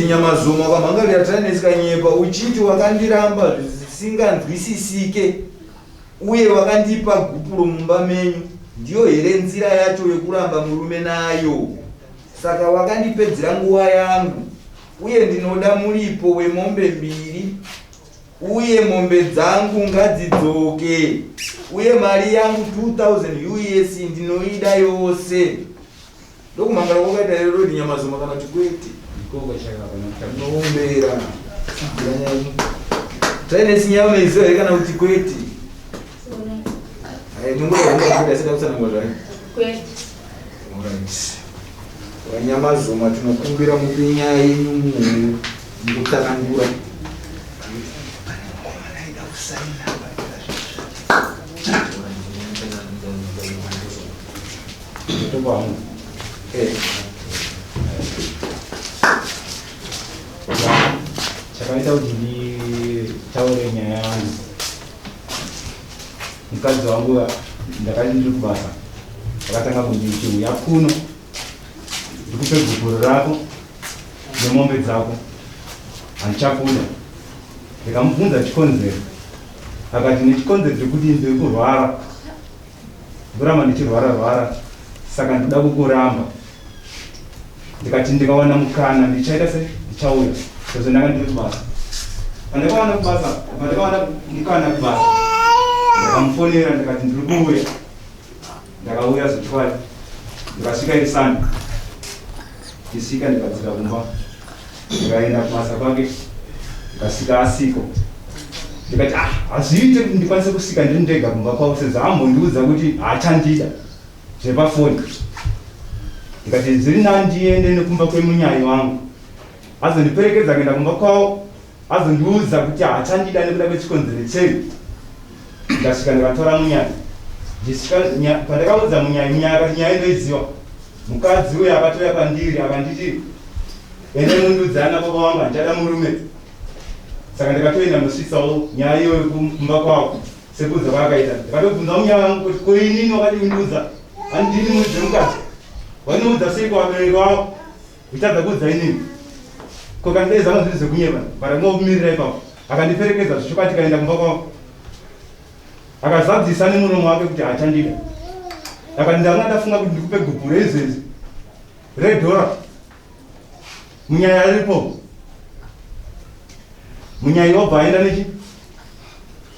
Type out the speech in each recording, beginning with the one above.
Nyamazuma kwamangalia tainesika nyepa uchiti wakandiramba zvisinganzwisisike uye wakandipa gupuro mumba menyu ndiyo here nzira yacho yekuramba murume nayo. Saka wakandipedzera nguva yangu uye ndinoda muripo wemombe 2 uye mombe dzangu ngadzidzoke uye mari yangu 2000 US ndinoida yose. Ndokumangala kwakaita lero Nyamazuma kana chikwete nombera taine sinyama izo kana kuti kwete Wanyamazuma tinokumbira mupinya yenyu mukutsanangura chakaita kuti nditaure nyaya yangu. Mukadzi wangu ndakati ndiri kubasa akatanga kundichiuya kuno ndikupe gupuro rako nemombe dzako handichakuda. Ndikamubvunza chikonzero akati nechikonzero chekuti ndiri kurwara ndikuramba ndichirwara saka ndinoda kukuramba. Ndikati ndikawana mukana ndichaita sei ndichauya sezvo ndanga ndiri kubasa. Pandakawana mukana kubasa ndakamufonera ndikati ndiri kuuya. Ndakauya zochwari ndikasvika iri Sunday ndisvika ndikadzika kumba ndikaenda kumasa kwake ndikasvika asiko ndikati hazviite kuti ndikwanise kusvika ndiri ndega kumba kwavo sezvo ambondiudza kuti haachandida zvepafoni. Ndikati zviri nani ndiende nekumba kwemunyai wangu azondiperekedza kuenda kumba kwavo azondiudza kuti haachandida nekuda kwechikonzero chei. Ndikasvika ndikatora munyai pandakaudza munyai akati nyaya ndoiziva. Mukadzi uye akatoya pandiri akanditi ende mundiudzana baba wangu handichada murume. Saka ndikatoenda nosvisawo nyaya iyoyo kumba kwavo sekudza kwaakaita. Ndikatobvunza munyai wangu kuti koinini wakati undiudza handini mudzi mukadzi waniudza sei kuvabereki wavo uchadza kuudza inini kokandezama zviri zvekunyepa paramaumirira ipapo. Akandiperekedza zvichokati kaenda kumba kwavo akazadzisa nemuromo wake kuti haachandida. Akati ndanga ndafunga kuti ndikupe gupuro izvezvi redhora munyaya aripo. Munyai wabva aenda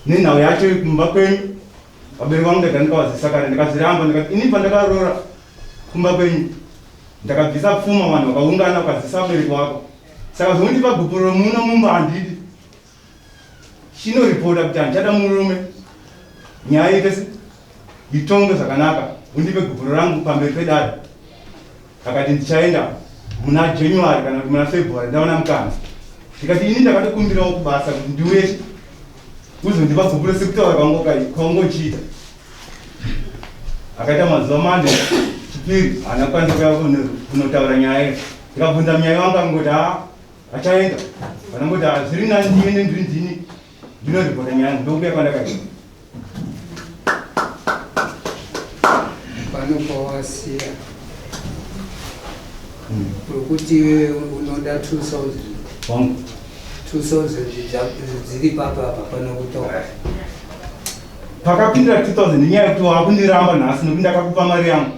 nenhau yacho kumba kwenyu. Vabereki vangu ndega ndikavazisa kare ndikazviramba ndikati ini pandakaroora kumba kwenyu ndakabvisa pfuma vanhu vakaungana vakazisa vabereki wako. Saka zvondipa gupuro muno mumba handidi. Chinoripota kuti handichada murume. Nyaya ite itonge zvakanaka undipe gupuro rangu pamberi pedada. Akati ndichaenda muna January kana kuti muna February ndaona mukana. Ndikati ini ndakatokumbirawo kubasa kuti ndiweshe uzondipa gupuro sekutaura kwangochiita. Akaita mazuva mande chipiri haana kukwanisa kuya kunotaura nyaya. Ndikabvunza munyai wangu angoti achaenda vanangoti zviri nani ndiende ndiri ndini ndinoripota nyaya yangu ndokuya kwandakaita. Panopawasiya kuti unoda 2000 dziri papapa panokutaura pakapindira 2000 nenyaya yekuti wakundiramba nhasi nokuti ndakakupa mari yangu.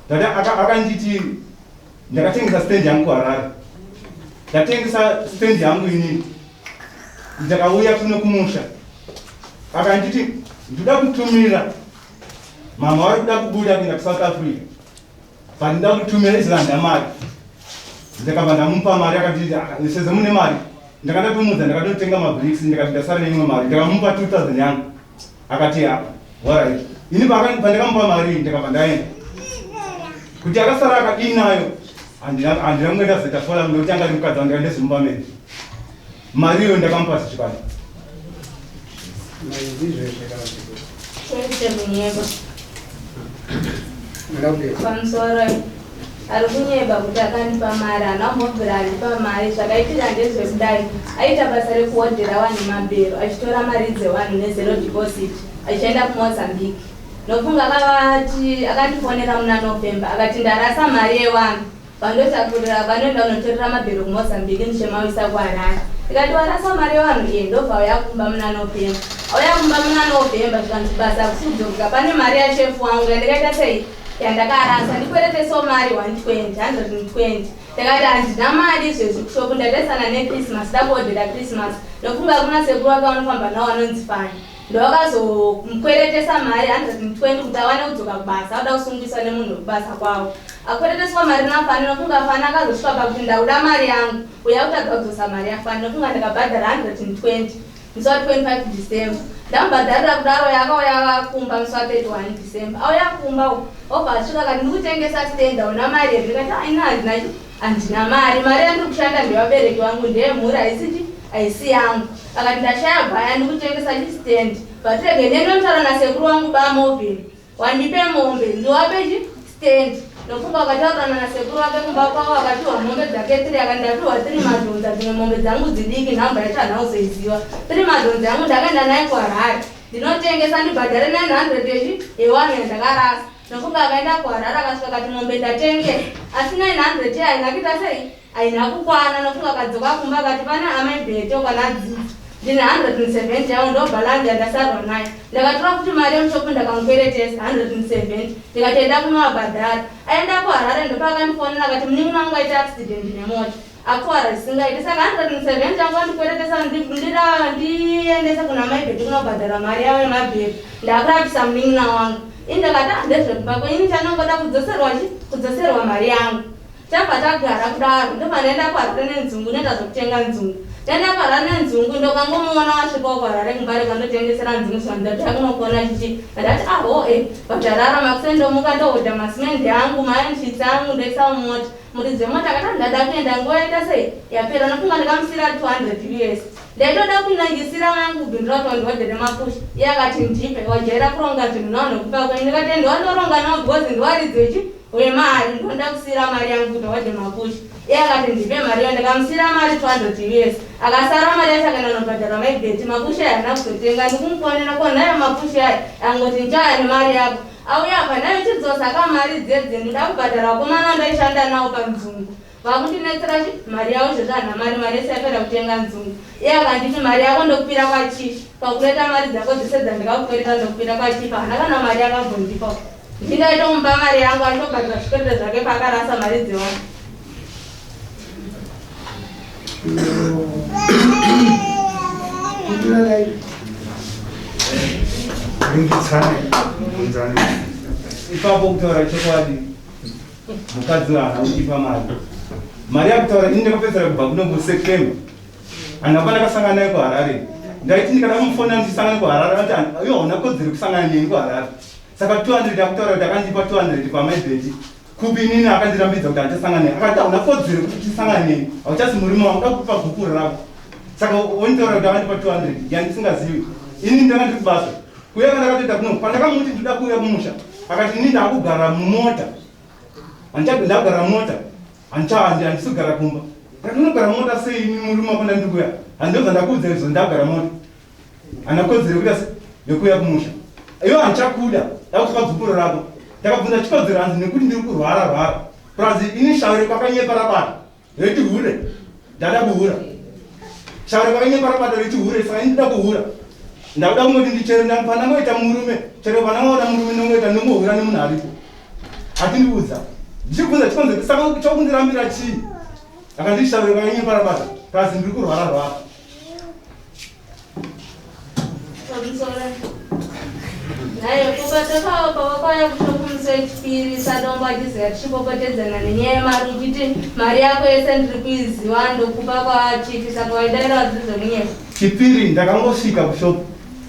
Dada akanditi ndakatengesa stand yangu kuHarare. Ndatengesa stand yangu inini ndakauya kuno kumusha. Akanditi ndoda kutumira mama vari kuda kubuda kuenda kuSouth Africa but ndoda kutumira izilanda mari. Ndakabva ndamupa mari akati sezvo mune mari ndakatotumudza ndakatotenga mabricks ndikati ndasara neimwe mari ndikamupa 2000 yangu. Akati alright. Ini pandakamupa mari ndikabva ndaenda kuti akasara akadii nayo handina kungoenda zetafola ndokuti anga mukadzi wangu ndezimumba mene. Mari iyo ndakamupa zvichikwana. 27 Mlaube. pamusoro ari kunyeba kuti akandipa mari anambobvira aripa mari zvakaitira ndezvekudai aita basa rekuhodhera vanhu mabhero achitora mari dzevanhu nezero deposit achienda kuMozambique. Nofunga akandifonera muna November akati ndarasa mari yevanhu vandotakurira vanoenda kunotorera mabhero kuMozambique ndichemawisa kuHarare. Ndikati warasa mari yevanhu iye ndobva auyakumba muna November. Auyakumba muna November zvikanzi basa kusudzoka pane mari yashefu wangu yandikaita sei yandakarasa ndikwereteso mari 120. Ndakati handina mari izvezvi kushopu ndatesana neChristmas ndakuhodhera Christmas nofunga kuna sekuru akaunofamba nawo anonzi Fani. Ndokazomukweretesa mari 120 kuti awane kudzoka kubasa auda kusungiswa nemunhu wekubasa kwawo. Akwereteswa mari naFani nofunga Fani akazosvika pakuti ndauda mari yangu uya kuti akadzosa mari yaFani nofunga ndakabhadhara 120 musi wa25 December. Ndamubhadharira kudaro yakauya akakumba musi wa31 December. Auya kumba obva asvika akati ndikutengesa stand una mari here. Ndikati aina handina mari. Mari yandiri kushanda ndevabereki vangu ndeyemhuri haisi yangu. Akati ndashaya bhaya ndikutengesa chistand. Patirege ndendotaura nasekuru wangu bamovheni wandipe mombe ndiwape stand. Nofunga akataurana nasekuru wake kumba kwavo akatiwa mombe dzake 3 akandatiwa 3 madhonza dzimwe mombe dzangu dzidiki nhamba yacho hanauzoiziva 3 madhonza yangu ndakaenda naye kuHarare ndinotengesa ndibhadhare 900 yewanhu yandakarasa. Nofunga akaenda kuHarare akasvika akati mombe ndatenge asi 900 yainakuita sei haina kukwana. Nofunga akadzoka kumba akati pane amebheto kana dzidzi ndine 170 yawo ndobhalandi yandasarwa naye. Ndakatora kuti mari yemushopu ndakamukweretesa 170 ndikatenda kunovabhadhara. Aenda kuHarare ndopakandifonera akati munin'ina wangu aita accident nemota akuwara zvisingaiti saka 170 yangu andikweretesa ndiendesa kuna maibheti kunobhadhara mari yavo yemabhero ndakurapisa munin'ina wangu. Indakati handezvekubako ini chanongoda kudzoserwa mari yangu. Tabva tagara kudaro ndopanoenda kuHarare nenzungu nendazvokutenga nzungu. Ndaenda kuHarare nenzungu ndokangomuona wasvikawo kuHarare kumbare kandotengesera nzungu zvandati akunokuona chichi. Ndati bhadharara makusendomuka ndohodha masimende angu maenchitsi angu ndoisa mumota. Muridzi wemota akati ndada kuenda nguva yaita sei yapera nofunga ndikamusira 200 US. Ndaitoda kunangisira yangu kubvindura kuti ndihodhere mapusha. Iye akati ndipe wajaira kuronga zvinhu nawo nokupa kwenyu. Ndikati ndiwandoronga nawo because ndiwaridzi wemari ndonda kusira mari yangu kuti wadhe mapusha. Iye akati ndipe mari yo ndikamusira mari 200 US. Akasara mari yacho akaenda nobhadhara maibheti mapusha yaana kuzotenga ndikumufonera ko nayo mapusha aya angoti njaya nemari yako. Auya panayo chidzosa kamari dzedze ndida kubhadhara wakomana ndaishanda nawo panzungu. Vakundinetsera mari yavo zvezvana mari yese yapera kutenga nzungu. Iye akanditi mari yako ndokupira kwachifi pakureta mari dzako dzese dzandikakukwereta ndokupira kwachifi hana kana mari yakambondipa. Ndingaita kumupa mari yangu achobhadhara zvikwerete zvake pakarasa mari dzevanhu. Ipapo kutaura chokwadi mukadzi haana kutipa mari yakutaura ini ndakapedzera kubva kuno September handakwana ndakasangana naye kuHarare. Ndaiti ndikada kumufonera ndichisangana kuHarare ati iwe hauna kodzero kusangana neni kuHarare. Saka 200 yakutaura kuti akandipa 200 pamaibheti kupi inini akandirambidza kuti handisangana naye akati hauna kodzero kuti tisangana neni hauchasi murimi wangu ndakupa gukuru rako. Saka wonditaura kuti akandipa 200 yandisingazivi ini ndanga ndiri kubasa kuya kandakatoita kuno pandakamuti ndida kuuya kumusha akati ini ndakugara mumota ndakugara mumota handisigara kumba. Ndati unogara mumota sei ini murume wako ndandikuya handobva ndakuudza izvo ndakugara mota hana kodzero kuita yekuya kumusha. Iwe handichakuda ndakupa bvukuro rako ndakabvunza chikodzero hanzi nekuti ndiri kurwara prazi ini shauri kwakanyepa rabata reti hure ndada kuhura shauri kwakanyepa rabata reti hure saka ini ndida kuhura ndakuda kungoti ndichere pandangoita murume chero pandangoona murume ndongoita ndongohura nemunhu aripo hatindiudza ndichibvunza chikonzero saka chokundirambira chii akandishauri kwakanyepa rabata prazi ndiri kurwara. Naye kubata kwawo pawakauya kutokumisa chipiri sadombo achiziva tichipopotedzana nenyaya yemari uchiti mari yako yese ndiri kuiziva ndokupa kwachifi saka waidaira vadzidzo munyika. Chipiri ndakangosvika kushopu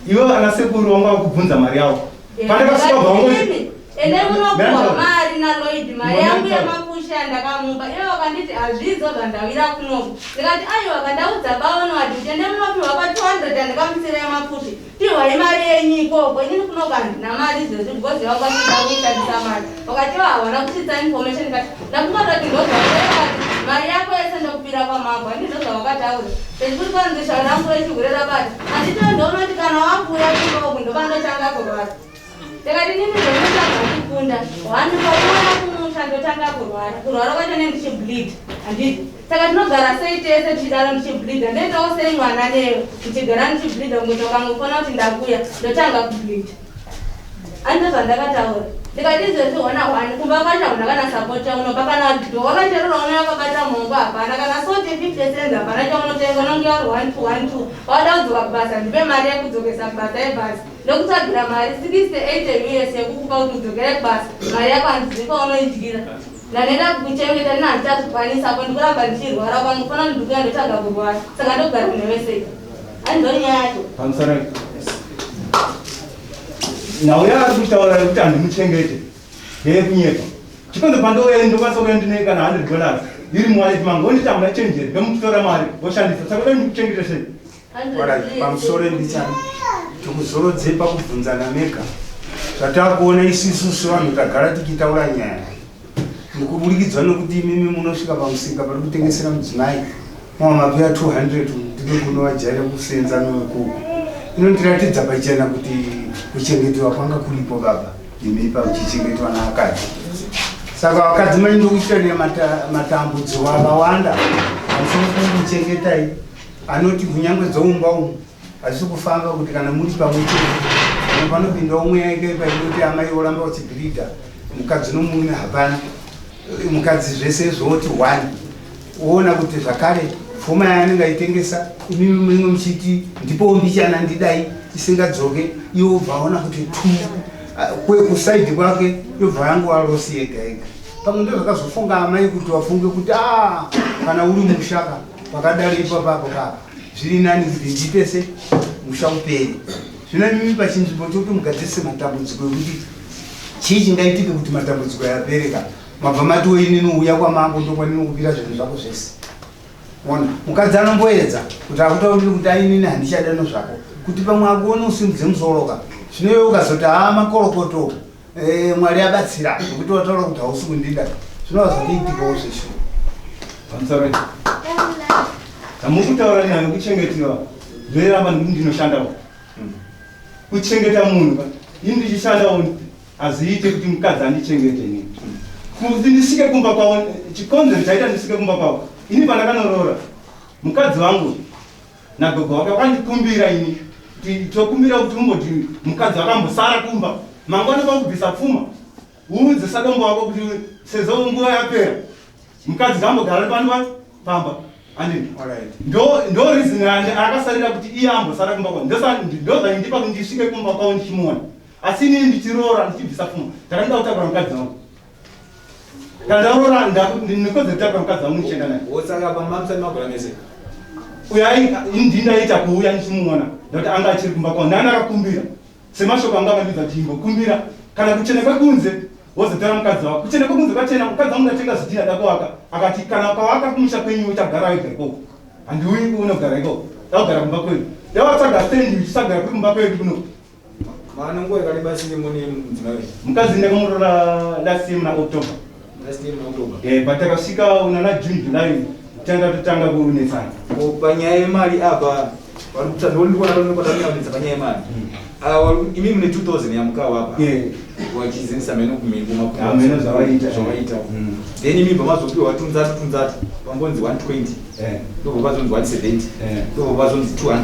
iwe ana sekuru wanga wakubvunza mari yavo pandakasvika bvaongoti ende munokuwa mari naLloyd mari yangu yemapusha yandakamupa iwe wakanditi hazvidzo zvandawira kunoku ndikati aiwa kandaudza baono waditi ende munopiwa pa 200 kuti ndikamutsire mafuti tihwai mari yenyu ikoko inini kunoka ndina mari izvezvi because vakwasisa kuishandisa mari wakati hawana kuchitsa information kati ndakungati ndozvaekati mari yako yese ndokupira kwamako handizvozva wakataura pechikuri kwanzisha rangu rechigurera bati handito ndounoti kana wakuya kunoku ndopandotanga kurwara ndikati nini ndonotanga kufunda wandikauya kumusha ndotanga kurwara kwacho nendichibleed handiti saka tinogara sei tese tichidaro ndichibleed ndoitawo sei mwana neyo ndichigara ndichibleed mutokamufona kuti ndakuya ndotanga kubleed handizvo zvandakataura ndikati izvezvi hona hwani kumba kwacho huna kana sapota unopa kana dho wakacherera una yakabata mongo hapana kana soti 50 cents hapana chaunotenga unonge uri 1 to 1 2 wada kudzoka kubasa ndipe mari yekudzokesa kubasa yebhasi ndokutsvagira mari 68 US yekukupa kuti udzokere kubasa mari yako handizivi paunoidyira ndanenda kuchengeta ndina handitazvikwanisapo ndikuramba ndichirwara kwangu fana ndikuya ndotanga kurwara saka ndogara kunevesei handizvo nyaya yacho nauya ari kutaura kuti handimuchengete ndeyekunyepa chikonzo pandoenda ndokwasokuya ndine kana $100 iri muwaleti mangu onditi hamuna chenjeri ndomutora mari woshandisa saka dai ndikuchengete sei pamusoro endichani tikuzorodzei pakubvunzana mega zvatakuona isisu sevanhu tagara tichitaura nyaya ndikubudikidzwa nokuti imimi munosvika pamusika pari kutengesera mudzimai mamapeya 200 ndiri kunovajaira kusenza nowekuku inondiratidza pachena kuti kuchengetwa kwanga kuripo baba imeipa kuchichengetwa naakadzi saka vakadzi maindo kuita nematambudziko akawanda amusoro kuchengetai anoti kunyangwe dzoumba umu hazisi kufamba kuti kana muri pamwe chete panopinda umwe yaike painoti amai oramba uchibhirida mukadzi nomurume hapana mukadzi zvese zvoti 1 woona kuti zvakare pfuma yaanenge aitengesa imimi mumwe muchiti ndipo mbichana ndidai isingadzoke iwo bvaona kuti 2 kwekusaidhi kwake yobva yangu arosi yega yega pamwe ndo zvakazofunga amai kuti wafunge kuti kana uri mushaka wakadaro ipapapo kapa zviri nani kuti ndipese musha uperi zvino mimi pachinzvimbo chokuti mugadzise matambudziko ekuti chii chingaitike kuti matambudziko yapereka mabva matiwo inini uya kwamangu ndokwaninokupira zvinhu zvako zvese ona mukadzi anomboedza kuti akutauriri kuti ainini handichada nozvako kuti pamwe akuone usimudze musoroka zvino iwe ukazoti makorokoto mwari abatsira nokuti wataura kuti hausi kundida zvinova zvatiitikawo zvesho pamusoro tamukutaura nyaya yekuchengetewa zvoiramba ndinoshandawo kuchengeta munhu ini ndichishandawo haziite kuti mukadzi andichengete ini kuti ndisike kumba kwavo chikonzero chaita ndisike kumba kwavo ini pandakanorora mukadzi wangu nagogo wake wakandikumbira ini tokumbira kuti umboti mukadzi wakambosara kumba mangwana pakubvisa pfuma uudze sadombo wako kuti sezvo nguva yapera mukadzi kambogara pano pamba andini ndo reason akasarira kuti iye ambosara kumba kwavo ndozvaindipa kuti ndisvike kumba kwavo ndichimuona asi inini ndichiroora ndichibvisa pfuma ndakandida kutakura mukadzi wangu kandaroora ndikodzera kutakura mukadzi wangu ndichienda naye wotsaka pamamusani magora mese uyo ndindaita kuuya ndichimuona ndokuti anga achiri kumba kwavo ndani akakumbira semashoko anga akandidza kuti imbokumbira kana kuchena kwekunze wozotora mukadzi wako kuchena kwekunze kwachena mukadzi wangu ndatenga zvidhina dakowaka akati kana kawaka kumusha kwenyu uchagara wega ikoko handiuyi unogara ikoko daugara kumba kwenyu yawatsaga stendi uchisagara kuri kumba kwedu kuno mana nguva yakareba singe mune mudzimai mukadzi ndakamurora last year muna October patakasvika unana June July tanga kunesana panyaya yemari apa ndikuonaaaaanedza panyaya yemari imi mune 2000 yamukawa apa wachizinisa meno kumeno zvavaita then imi pamazopiwa tunzatu pambonzi 120 ndobva pazonzi 170 ndobva pazonzi 200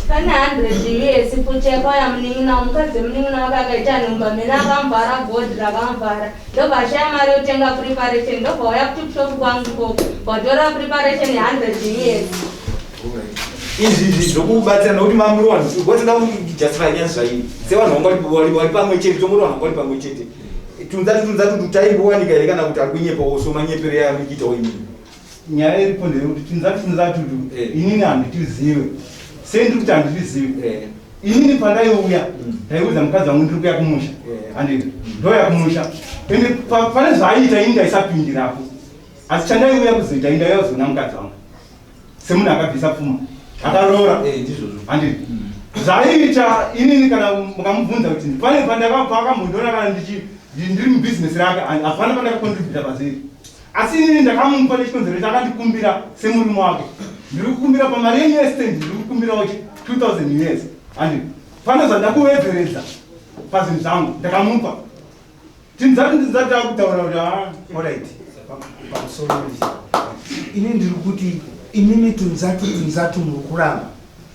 pane 100 US kuchekwa yamunin'ina mukadzi munin'ina wake akaita nhumba mena akamvhara bhodhi rakamvhara ndobva ashaya mari yotenga preparation ndobva waya kuti kushopu kwangu koko watora preparation ye100 US izvi zvokubatsira nokuti mamuri vanhu gotoda kujustify nyaya zvaini sevanhu vanga vari pamwe chete tomuri vanhu vanga vari pamwe chete tunzatu tutaimbowanika here kana kuti akunyepawo so manyepero yamuchiitawo inini nyaya iripo ndeyekuti tunzatu inini handitizive sendiri kuti handitizive inini pandaiuya ndaiudza mukadzi wangu ndiri kuya kumusha handii ndoya kumusha ende pane zvaaita ini ndaisapindirapo asi chandaiuya kuzoita indaiya kuzona mukadzi wangu semunhu akabvisa pfuma akarora ndizvozvo handi zvaita inini kana mukamubvunza kuti pane pandakabva akambondiona kana ndiri mubizinesi rake hapana pandakakontribhuta paziri asi inini ndakamupa nechikonzero chakandikumbira semurume wake ndiri kukumbira pamari yenyu yestand ndiri kukumbirawo 2000 years handi pane zvandakuwedzeredza pazvinhu zvangu ndakamupa tinzati akutaura kuti alright pamusoro ini ndiri kuti inini tunzatu muri kuramba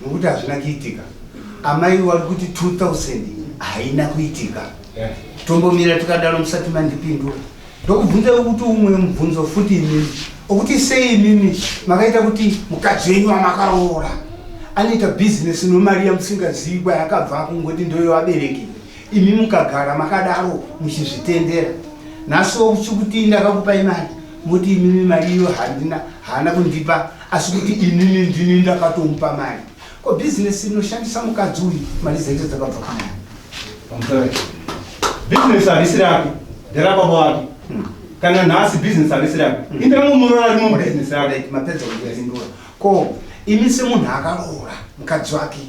nokuti hazvina kuitika. Amai vari kuti 2000 haina kuitika. Tombomira tikadaro musati mandipindura ndokubvunza kuti umwe mubvunzo futi inini okuti sei inini makaita kuti mukadzi wenyu amakaroora anoita bhizinesi nomari yamusingazivi kwayakabva kungoti ndoyo abereki imi mukagara makadaro muchizvitendera. Nhasiwo uchikuti ndakakupai mari muti imimi mari iyo haana kundipa asi kuti inini ndini ndakatomupa mari. Ko bhizinesi inoshandisa mukadzi uyu mari dzacho dzakabva kunani. Business harisi rake nderababa wake kana nhasi business harisi rake indamumurora rimwe business rake mapedza kuzindura. Ko imi semunhu akaroora mukadzi wake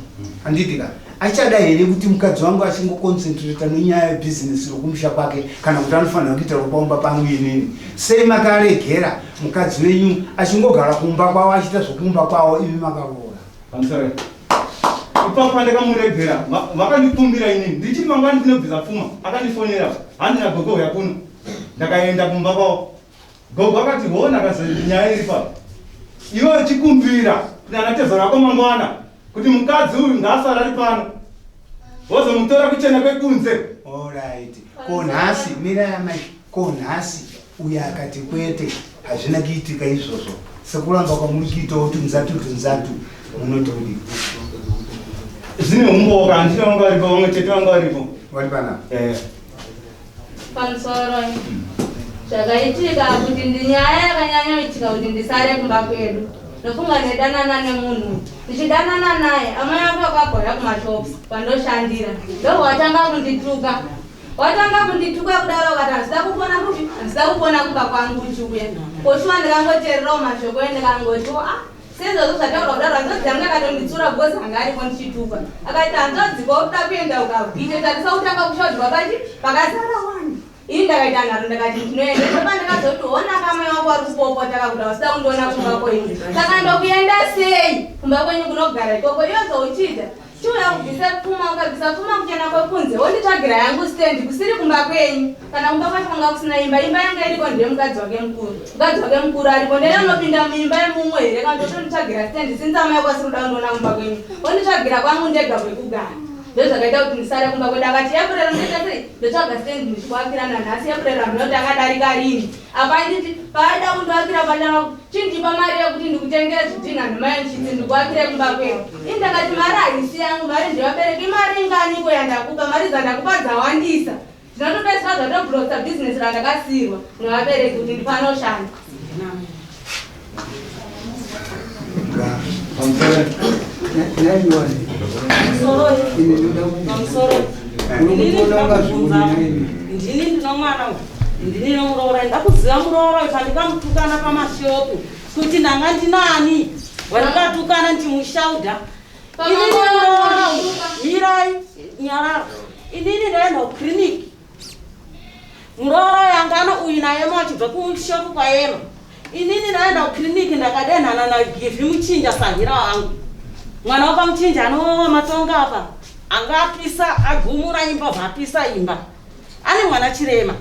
handitika achada here kuti mukadzi wangu achingoconcentrata nenyaya yebhizinesi rokumusha kwake kana kuti anofanira kuita ropaumba pangu inini. Sei makaregera mukadzi wenyu achingogara kumba kwavo achiita zvokumba kwavo imi makaroora? Pamusoro ipapo pandakamuregera vakandikumbira inini ndichiri mangwani ndinobvisa pfuma akandifonera handina gogo yakuno ndakaenda kumba kwavo. Gogo akati hona nyaya iri papo iwe chikumbira nanatezo rako mangwana kuti mukadzi uyu ngaasara ari pano wozomutora kuchena kwekunze. Alright. Ko nhasi mirai amai ko nhasi uyo akati kwete hazvina kuitika izvozvo sekuramba kwamuri kuitawo tunzatu munotodi zvine umboka handina wanga varipo vamwe chete vanga varipo vari panapa. Pamusoro zvakaitika kuti ndinyaya yakanyanya kuitika kuti ndisare kumba kwedu ndofunga nedanana nemunhu ndichidanana naye amai ako akabhoya kumashops kwandoshandira ndohwatanga kundituka kudaro kati handisida kupona kumba kwangu uchiuya koshuwa ndikangoteererawo mashoko endikangoti sezvozvo zvataura kudaro hanzodzi yangu akatonditsura bhozi anga aripo ndichituka akaita hanzodziko kuda kuenda ukabvite tarisa kutanga kushodzwa pakazara wani ini ndakaita nharo ndakati ndinoenda ndopandakazoti hona kamai wangu ari kupopotaka kuti wasida kundiona kumba kwenyu saka ndokuenda sei kumba kwenyu kunogara ikoko iyozouchita chiuya kubvisa pfuma ukabvisa pfuma kuchena kwekunze wonditsvagira yangu stendi kusiri kumba kwenyu kana kumba kwacho kwanga kusina imba yangu iriko ndiye mukadzi wake mukuru aripo ndene unopinda muimba yemumwe here kana ndotonditsvagira stendi sinzi amai kwasiri kuda kundiona kumba kwenyu wonditsvagira kwangu ndega kwekugara ndozvakaita kuti ndisare kumba kwedu akati yapurero ndetei ndotsvaga stendi ndichikuakirana nhasi yapurero ndinoti akadarika rini apa nditi paida kundoakira padama chindipa mari yekuti ndikutengere zvidhina nhomai nchiti ndikuakire kumba kwedu ini ndakati mari haisi yangu mari ndivabereki mari inganiko yandakupa mari dzandakupa dzawandisa ndinotopesira zvatobhurosa bhizinesi randakasiyirwa nevabereki kuti ndipanoshanda. Ndini ndinomwana ndini nomuroora ndakuziva muroora pandikamutukana pamashopu kuti ndanga ndinani wandikatukana ndichimushaudha inini muroora mirai nyarara inini ndaenda kukiriniki muroora yangana uyu nayemo achibva kushopu kwayema inini ndaenda kukiriniki ndakadenhana nagivi muchinja sahira wangu mwana wakamuchinja anowawa matonga apa angapisa agumura imba vapisa imba ane mwana chirema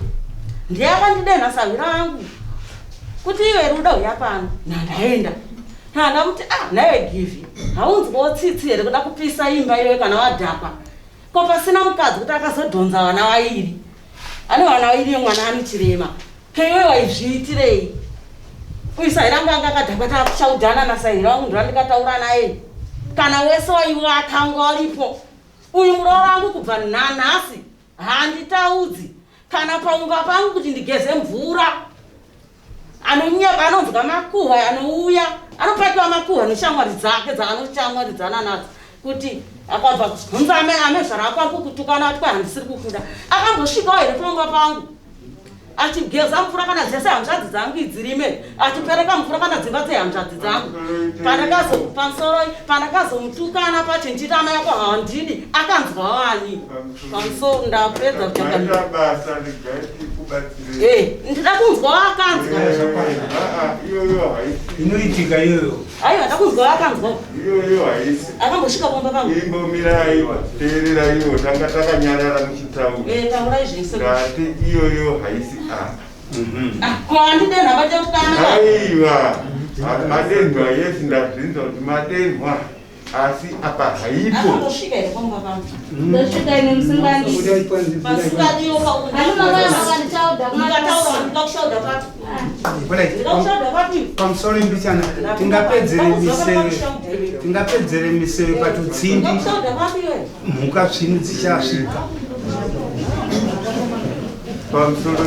ndiye akandidenha savira wangu kuti iwe ruda uya pano nandaenda nandamuti nawe givi haunzwawo tsitsi here kuda kupisa imba iwe kana wadhakwa ko pasina mukadzi kuti akazodhonza vana vairi ane vana vairi mwana ane chirema keiwe waizviitirei uyu sahira anga anga akadhakwa takushaudhana nasahira wangu ndorandikataura naye kana wese waiwa akanga waripo uyu muroora wangu kubva nanhasi handitaudzi kana paunga pangu kuti ndigeze mvura anonyeba anonzwa makuhwa anouya anopakiwa makuhwa neshamwari dzake dzaanoshamwaridzana nadzo kuti akabva kubvunza amezvara kwangu kutukana ati kwahandisiri kukuda akambosvikawo here paunga pangu achigeza mvura kana dzese hanzvadzi dzangu idzirime achipereka mvura kana dzimba dzehanzvadzi dzangu pandakazomutukana pacho ndichiti ama yako handidi akanzwa wani pamusoro ndapedza ndida kunzwa wakanzwa inoitika iyoyo aiwa ndakunzwa wakanzwa iyoyo haisi akambosvika pomba pangu imbomirai teerera iwo tanga takanyarara muchitaura taurai zvese ngati iyoyo haisi handide nhamba teutana aiwa madenhwa yesi ndabvinza kuti madenhwa asi apa haipo akambosvika here pomba pangu ndosvika ine musingandisi pasikatiyoka andimamaya makandichaudha ndikataura ndida kushauda papi ndida kushauda papi pamusoro mbichana tingapedzere miseve patutsindi ndida kushauda papi iwe mhuka tsvini dzichasvika pamusoro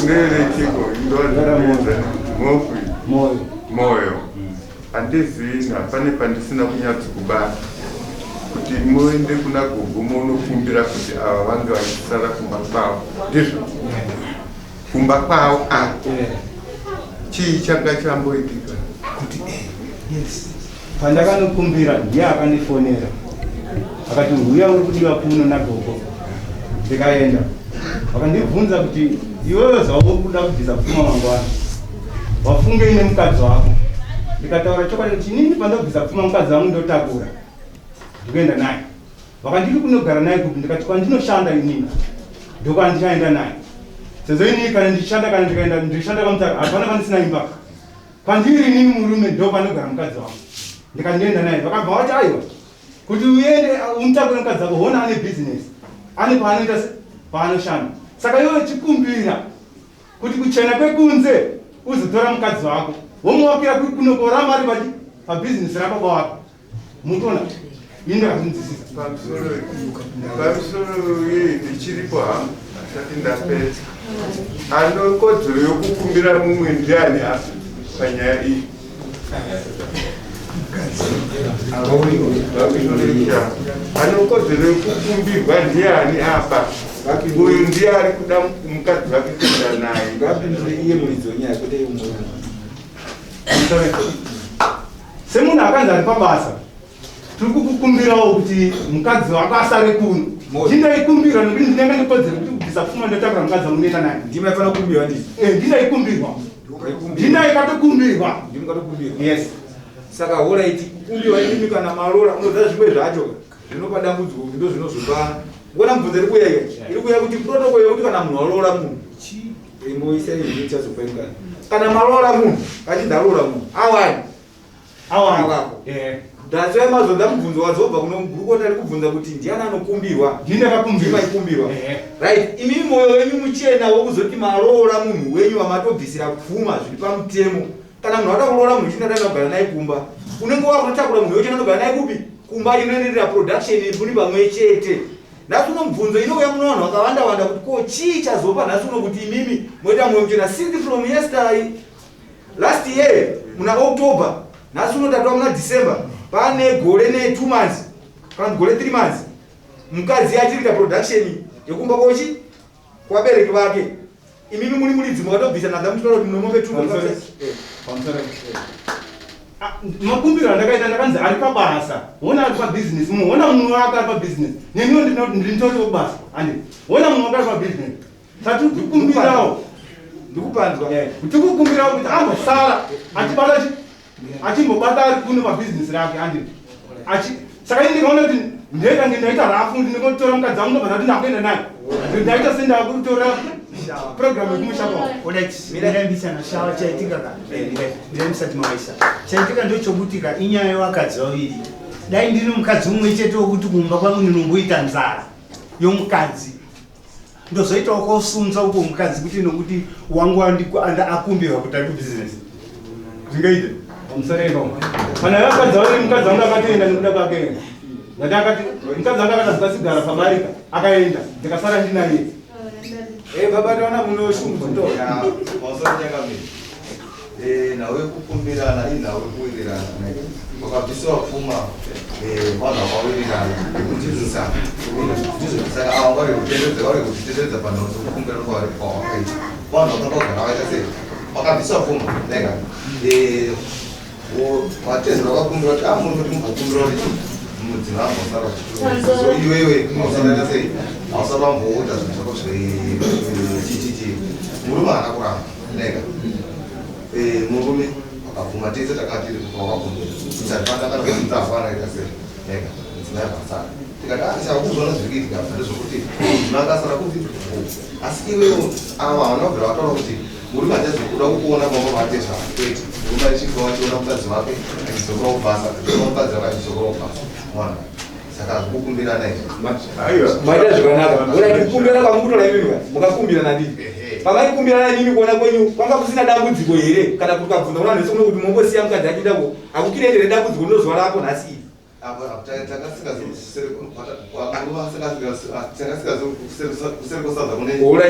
neretiko indoaza moyo handizivi hapane pandisina kunyatsokubata kuti muende kuna gogo munokumbira kuti ava vange vachisara kumba kwavo ndizvo kumba kwavo chii changa chamboitika kuti yes pandakanokumbira ndiye akandifonera akati uya uri kudiwa kuno nagogo ndikaenda vakandibvunza kuti iwewe zvavo kuda kubvisa pfuma mangwana wafunge ine mukadzi wako ndikataura chokwadi kuti inini pandabvisa pfuma mukadzi wangu ndotakura ndikuenda naye vakandiri kunogara naye kuti ndikati kwandinoshanda inini ndokwandichaenda naye sezvo inini kana ndichishanda kana ndikaenda ndishanda kamutara hapana pandisina imba kwandiri inini murume ndopanogara mukadzi wangu ndikandienda naye vakabva vati aiwa kuti uende umutakure mukadzi wako hona ane bhizinesi ane paanoita paanoshanda saka iwe chikumbira kuti kuchena kwekunze uzotora mukadzi wako womuvakira kunokora mari pabhizinesi rako kwawako mutona ini ndakazvinzwisisa pamusoro ndichiripo hangu asati ndapedza anokodzero yokukumbira mumwe ndiani asi panyaya iyi anokodzero yokukumbirwa ndiani apa uyu ndiye ari kuda mukadzi wake kuenda naye ngapindure iye muridzi wenyaya kwete yeumwe semunhu akanzi ari pabasa tiri kukukumbirawo kuti mukadzi wako asare kuno ndindaikumbirwa nokuti ndinenge ndikodzero kuti kubvisa pfuma ndotakura mukadzi wangu ndoenda naye ndima ifana kukumbirwa ndii ndindaikumbirwa ndindaikatokumbirwa ndimukatokumbirwa yes saka horaiti kukumbirwa inimi kana marora unoziva zvimwe zvacho zvinopa dambudziko kuti ndo zvinozopa ngona mubvunzo iri kuya iri kuya kuti protocol yekuti kana munhu waroora munhu imboisa izvi chazopaingana kana marora munhu achindaroora munhu awani awako ndatso yemazonda mubvunzo wadzobva kuno mugurukota ari kubvunza kuti ndiani anokumbirwa ndindaikumbirwa right imimi mwoyo wenyu muchena wokuzoti maroora munhu wenyu wamatobvisira pfuma zviri pamutemo kana munhu wada kuroora munhu uchinda dana kugara naye kumba unenge wakunotakura munhu wechina nogara naye kupi kumba inoenderera production muri pamwe chete nhasi uno mubvunzo inouya muno vanhu vakawanda kuti ko chii chazopa nhasi uno kuti imimi moita mwoyo muchena since from yesterday last year muna October nhasi uno tatova muna December pane gore ne 2 months kana gore 3 months mukadzi achirita production yekumba kochi kwabereki vake imimi muri muridzi mwakatobvisa nadza muchitaura kuti munomope 2 months makumbiro andakaita ndakanzi ari pabasa wona ari pabhizinesi wona munhu wake ari pabhizinesi neniwo ndinotori kubasa andi wona munhu wake ari pabhizinesi saka tiri kukumbirawo ndikupanzwa tiri kukumbirawo kuti ambosara achibata achimbobata ari kuno pabhizinesi rake andi saka ini ndikaona kuti ndaitange ndaita rafu ndinokotora mukadzi wangu ndobva ndati ndakuenda naye ndaita sendakutora program yekumushapo mirambisana shawa chaitika ndiremisati mawaisa chaitika ndochokutika inyaya yevakadzi vaviri dai ndiri mukadzi umwe chete wokuti kumba kwangu ndinomboita nzara yomukadzi ndozoitawo kosunza uko mukadzi kuti nokuti wangu akumbirwa kuti ari kubhizinesi zvingaite musoreko kana vakadzi vairi mukadzi wangu akatoenda nekuda kwake ngati akati mukadzi wangu akatazikasigara pabarika akaenda ndikasara ndinaye baba taona muno shumbuto nawe kukumbirana inawe kuwirirana wakabviswa pfuma vanhu vakawirirana kutidzisa saka ava vari kutendedza vari kutitenderedza panhonzo kukumbira kwavari kwawakaita vanhu vakangogara vaita sei wakabviswa pfuma nega vatendera vakakumbira kuti munhu kuti mugokumbira kuti mudzimambo sara iwewe ausadaita sei ausada vamboota zvinhu zvako zvechichichi murume haana kuramba nega murume akabvuma tese takatiri wakakumbira tisadakaaaaita sei nega mudzimai akasara tikati saka kuzona zviri kuitika ndezvokuti makasara kuti asi iwewo ava vanobvira vataura kuti murume hachazokuda kukuona mama vate zvakwete murume achibva vachiona mukadzi wake achizokora kubasa achiona mukadzi wake achizokora kubasa mwana saka kukumbirana maita zvakanaka ona kukumbirana kwamukutora imimi mukakumbirana ndii pamaikumbirana nini kuona kwenyu kwanga kusina dambudziko here kana kuti ukabvunza kuna nhese kuno kuti mongosiya mukadzi achidako akukiretere dambudziko rinozuva rapo nhasi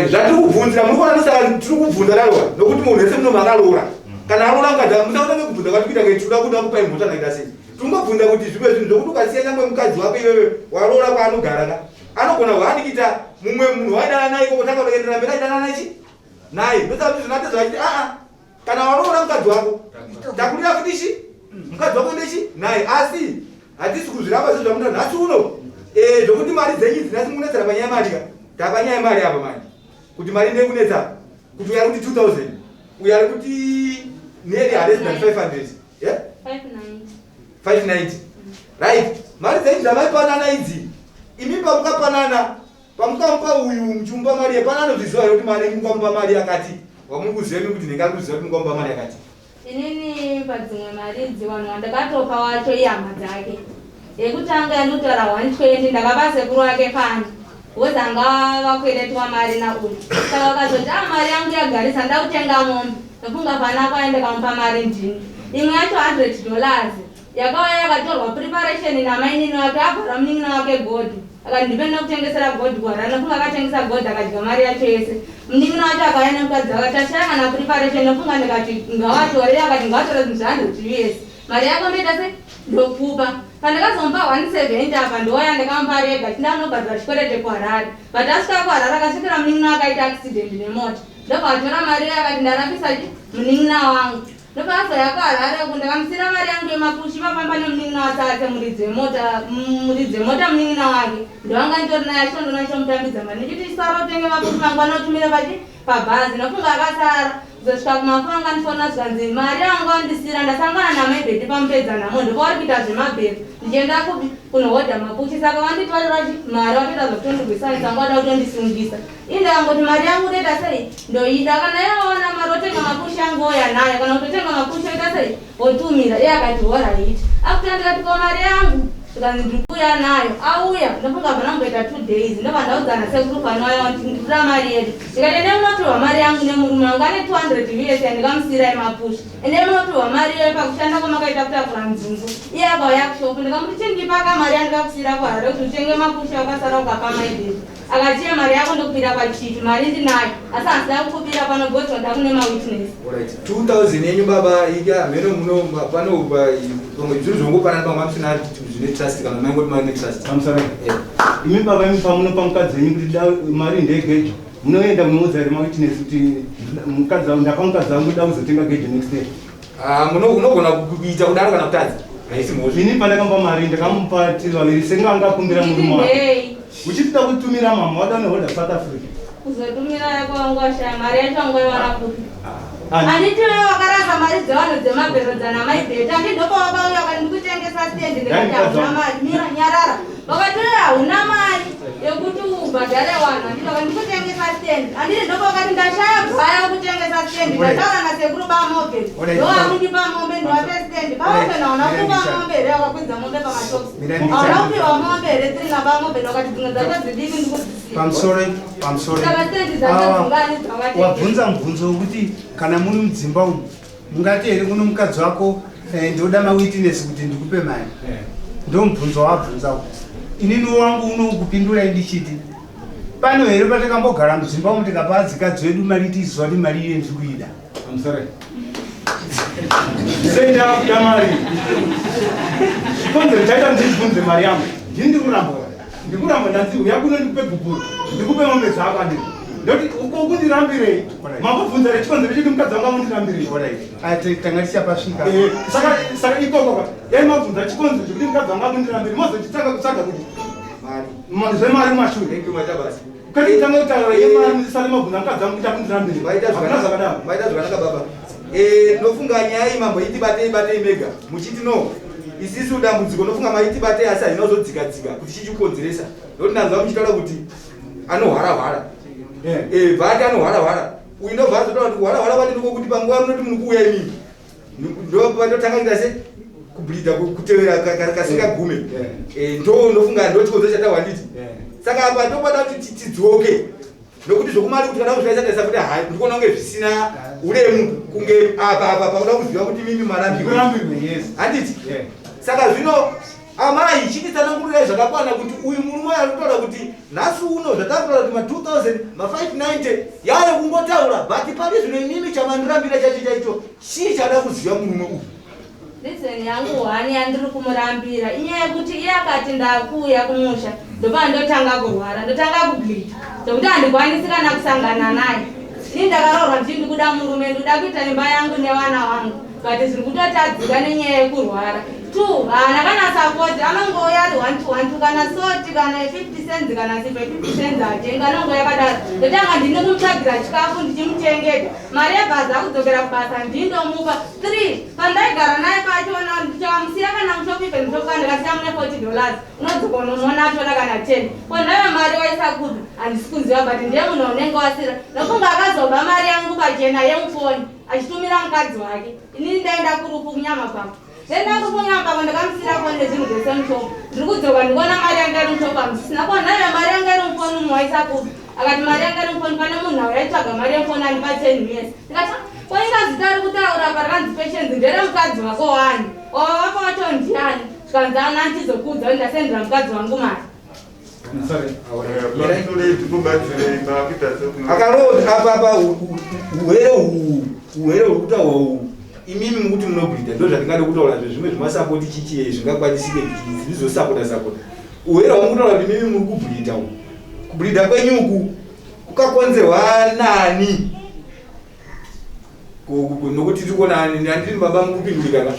zvatiri kubvunzira muri kuona nesaka tiri kubvunza narwa nokuti munhu wese muno makarora kana arora mukadzi musaonake kubvunza kwati kuita kuti tinoda kuda kupai mhota naita sei tingobvunza kuti zvimwe zvinhu zvokuti ukasiya nyangwe mukadzi wako iwewe warora kwaanogara ka anogona kuhanikita mumwe munhu waidana naye kokotanga kuenderera mberi aidana naichi naye ndosaa kuti zvinatedza vachiti kana warora mukadzi wako takurira kutichi mukadzi wako ndechi naye asi hatisi kuzviramba zvezvamuta nhasi uno zvokuti mari dzenyu dzinasi munetsera panyaya mari ka tapanyaya mari apa manje kuti mari ndekunetsa kuti uya kuti 2000 uya ari kuti nearly less than 500 yeah 590 right mari dzenyu dzamaipanana idzi imi pamukapanana pamukamupa uyu muchimupa mari yepanano zviziva kuti mari mukamupa mari yakati wamuri kuziva kuti ndingari kuziva kuti mukamupa mari yakati inini padzimwe mari idzi vanhu vandakatopa wacho ihama dzake yekutanga yanotaura 120 ndakapa sekuru wake fani wozanga vakweretwa mari nauyu saka vakazoti mari yangu yagarisa ndakutenga mombe nofunga pana kwaende kamupa mari ndini imwe yacho $100 yakauya yakatorwa preparation namainini wake abvara munin'ina wake god akati ndipende kutengesera god kwara nofunga akatengesa god akadya mari yacho yese munin'ina wacho akauya nemukadzi akati ashayanga na preparation nofunga ndikati ngawatorere akati ngawatora zvinhu $100 mari yako ndoita se ndokupa pandakazomupa 170 apa ndouya ndakamupa rega tindanobhadhara chikwerete kuharare but asvika kuharare akasvikira munin'ina akaita accident nemota ndobvatora mari akati ndarapisa munin'ina wangu ndopazoya kuharare uku ndakamusira mari yangu yemapushi vafamba nemunin'ina watsatse muridzi wemota munin'ina wake ndovanga nditori naye achondonachomutambidza mari ndichiti sara utenge mapushi mangu anotumire pabhazi nofunga akasara kuzosvika kumafanga ndifona zvikanzi mari yangu andisira ndasangana namaibheti pamupedza namo ndopauri kuita zvemabheti ndichienda kunohodha mapushi saka wanditwarira mari watoita zvokutondirwisani sanga wada kutondisungisa indangoti mari yangu ndoita sei ndoida kana yaona mari otenga mapushi yangu oya nayo kana kutotenga mapushi oita sei otumira iye akati oraiti akuti ndikati ko mari yangu zvikanzi ndikuuya nayo auya ndofunga vanamboita 2 days ndobva ndaudzana sekuru panauya kuti ndikuda mari yedu ndikati ende munotorwa mari yangu nemurume wangu ane $200 yandikamusiyirai mapushi ende munotorwa mari iyoyo pakushanda kwamakaita kutakura nzungu iye akauya kushopu ndikamuti chindipaka mari yandikakusiyira kuharare kuti utenge mapushi akasara ukapa maibhezi akatiye mari yako ndokupira pachipi mari ndinayo asi handisida kukupira panogotswa ndakune mawitness 2000 yenyu baba ika meno muno pano zvinhu zvongopanana pamwe amusina zvine trust kana maingoti mari netrust pamusara imi baba imi pamuno pamukadzi wenyu kuti mari ndegejo munoenda munoudza here mawitness kuti ndapa mukadzi wangu da kuzotenga gejo next day unogona kuita kudaro kana kutadza haisi mhosva ini pandakamupa mari ndakamupa tivaviri senga angakumbira murume wake uchipita kutumira mama wada nehodha South Africa kuzotumira yako wangu ashaya mari yacho wangu iwana kupi anditi wewe wakarasa mari dzevanhu dzemabherodzana maibheti andindopa wakauya wakati ndikutengesa stendi ndikati hauna mari mira nyarara wakati wewe hauna mari yekuti ubhadhare wanhu anditi wakati ndikutengesa stendi anditi ndopa wakati ndashaya bhaya kutengesa stendi ndataura nasekuru bamobheti ndoamundipa mombe ndiwape stendi bamombe naona kupa mombe here wakakwidza mombe pamashops hauna kupiwa mombe here dziringa bamombe wakati dzimwe dzacho dzidiki ndikudzisiya pamusoro saka stendi dzachadzingani dzawatengesa wabvunza mubvunzo wekuti kana muri mudzimba umu mungati here kuno mukadzi wako ndoda mawitness kuti ndikupe mari ndo mubvunzo wabvunza inini wangu uno kupindura ndichiti pano here patakambogara mudzimba umu tikapa adzikadzi wedu mari tiziva kuti mari iye ndikuida pamusara Senda kuda mari. Chikonzero chaita ndibvunze mari yangu. Ndikuramba. Ndikuramba ndanzi uya kuno ndikupe bhubhuru. Ndikupe mombe dzako andiri. Ndoti uko kundirambirei. Mambobvunza rechikonzero chiti mukadzi wangu amundirambirei. Ati tanga tichapasvika. Saka ikoko yai mabvunza chikonzero chekuti mukadzi wangu amundirambirei. Mozochitsvaga kutsvaga kuti mari. Zvemari mashure. Thank you matabasi. Kati tanga kutaura yemari musale mabvunza mukadzi wangu kuti amundirambirei. Maita zvakanaka baba. Nofunga nyaya imambo itibatei mega. Muchiti no. Isisu dambudziko nofunga maiti batei asi hazinozodzika kuti chichikonzeresa. Ndokuti ndanzwa muchitaura kuti anohwara. Bhati anohwara. Uyu ndobva azotaura kuti hwara bati ndokuti panguva munoti muri kuuya imini. Ndo pandotanga kuita se kubhidha kutevera kasingagume. Ndo nofunga ndo chikonzero chatahwa nditi. Saka apa ndobada kuti tidzoke. Nokuti zvokumari kuti kana kuzvaisa kuti hai ndikuona kunge zvisina uremu kunge apa pakuda kuziva kuti mimi marambirwe. Handiti? Saka zvino amai chititsanangurira zvakakwana kuti uyu murume anotaura kuti nhasi uno zvatakurora kuti ma2000 ma590 yave kungotaura but pari zvino inini chamandirambira chaicho chii chada kuziva murume uyu. Reason yangu hani yandiri kumurambira inyaya yekuti iye akati ndakuuya kumusha ndopa ndotanga kurwara ndotanga kubhita zvokuti handikwanisi kana kusangana naye. Ini ndakaroorwa kuti ndikuda murume ndoda kuita imba yangu nevana vangu but zviri kutotadzika nenyaya yekurwara. 2 hana kana sapoti anongouya ari 1 kana soti kana 50 cents kana sipe 50 cents atenga anongoya kadaro ndotanga ndine kumutsvagira chikafu ndichimuchengeta mari yebhazi akudzokera kubasa ndindomupa 3 pandaigara naye pachona ndichamusiya kana mushopipe nditoka ndikasiya mune $40 unodzoka unomona atona kana 10 ponhave mari waisakuza handisi kuziva but ndiye munhu unenge wasira nokunga akazoba mari yangu pachena yemufoni achitumira mukadzi wake inini ndaenda kurupu kunyama papa Nenda kuponya papa ndakamusira kwa nezvinhu zvese mutombo. Ndiri kudzoka ndikuona mari yanga iri mutombo amusina. Ko nayo mari yanga iri mufoni munhu waisakuza. Akati mari yanga iri mufoni pane munhu waitsvaga mari yemufoni andipa 10 years. Ndikati ko ingazita ari kutaura parakanzi patience ndere mukadzi wako wani. Wavapa wacho ndiani. Zvikanzi ana ndizokudza ndasendera mukadzi wangu mari. Akaroza apa uwere uri kutaura uhu imimi mukuti munobhidha ndo zvatingade kutaura zvimwe zvimasapoti chichiye zvingakwanisike zvizosapota uwere hwamukutaura kuti mimi muri kubhidha uhu kubhidha kwenyu uku kukakonzerwa nani nokuti tikuona handiri baba mukupindurikana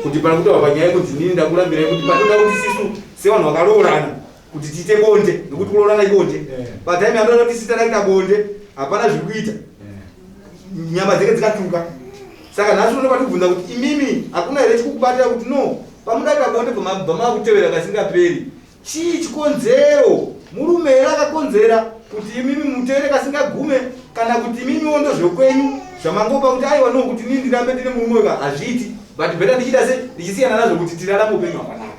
kuti pana kutaura panyaya yekuti nini ndakurambirai kuti patoda kuti sisu sevanhu vakaroorana kuti tiite bonde nokuti kuroorana ibonde pataimi anoda kuti sita raita bonde hapana zvikuita nyama dzake dzikatuka. Saka nhasi unoda kubvunza kuti imimi hakuna here chikukubatira kuti no pamudaita bonde bvama kutevera kasingaperi chii chikonzero murume here akakonzera kuti imimi mutevere kasingagume kana kuti imimi wondo zvokwenyu zvamangopa kuti aiwa no kuti nini ndirambe ndine murume wega hazviiti but bheta ndichida se ndichisiyana nazvo kuti tirarame upenyu hwakanaka.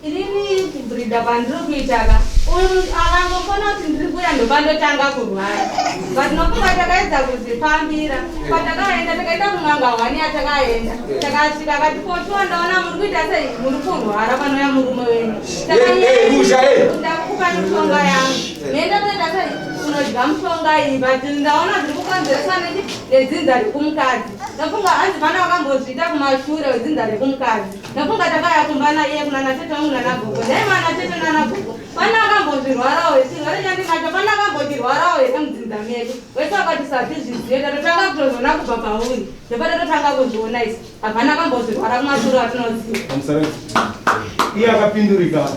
Inini kubhidha pandiri kuitaka uyu akangofona kuti ndiri kuya ndopandotanga kurwara but nokuva takaedza kuzvifambira patakaenda takaenda kumwanga hwani yatakaenda takasvika akati kotiwa ndaona muri kuita sei muri kurwara panouya murume wenyu ndakupa mishonga yangu menda kuita sei unodya mishonga iyi but ndaona zviri kukonzeresa nedzinza rekumukadzi ndafunga hanzi pana wakambozviita kumashure wedzinza rekumukadzi ndafunga takaya kumbana iye kunana tete wangu nanagogo ndaimana tete nanagogo pana akambozvirwarawo chirwere chandinacho pana akambochirwarawo here mudzinza medu wese akati satizvizive tatotanga kutozona kubva pauri ndopatatotanga kuzviona isi hapana akambozvirwara kumashure atinoziva. Iye akapindurika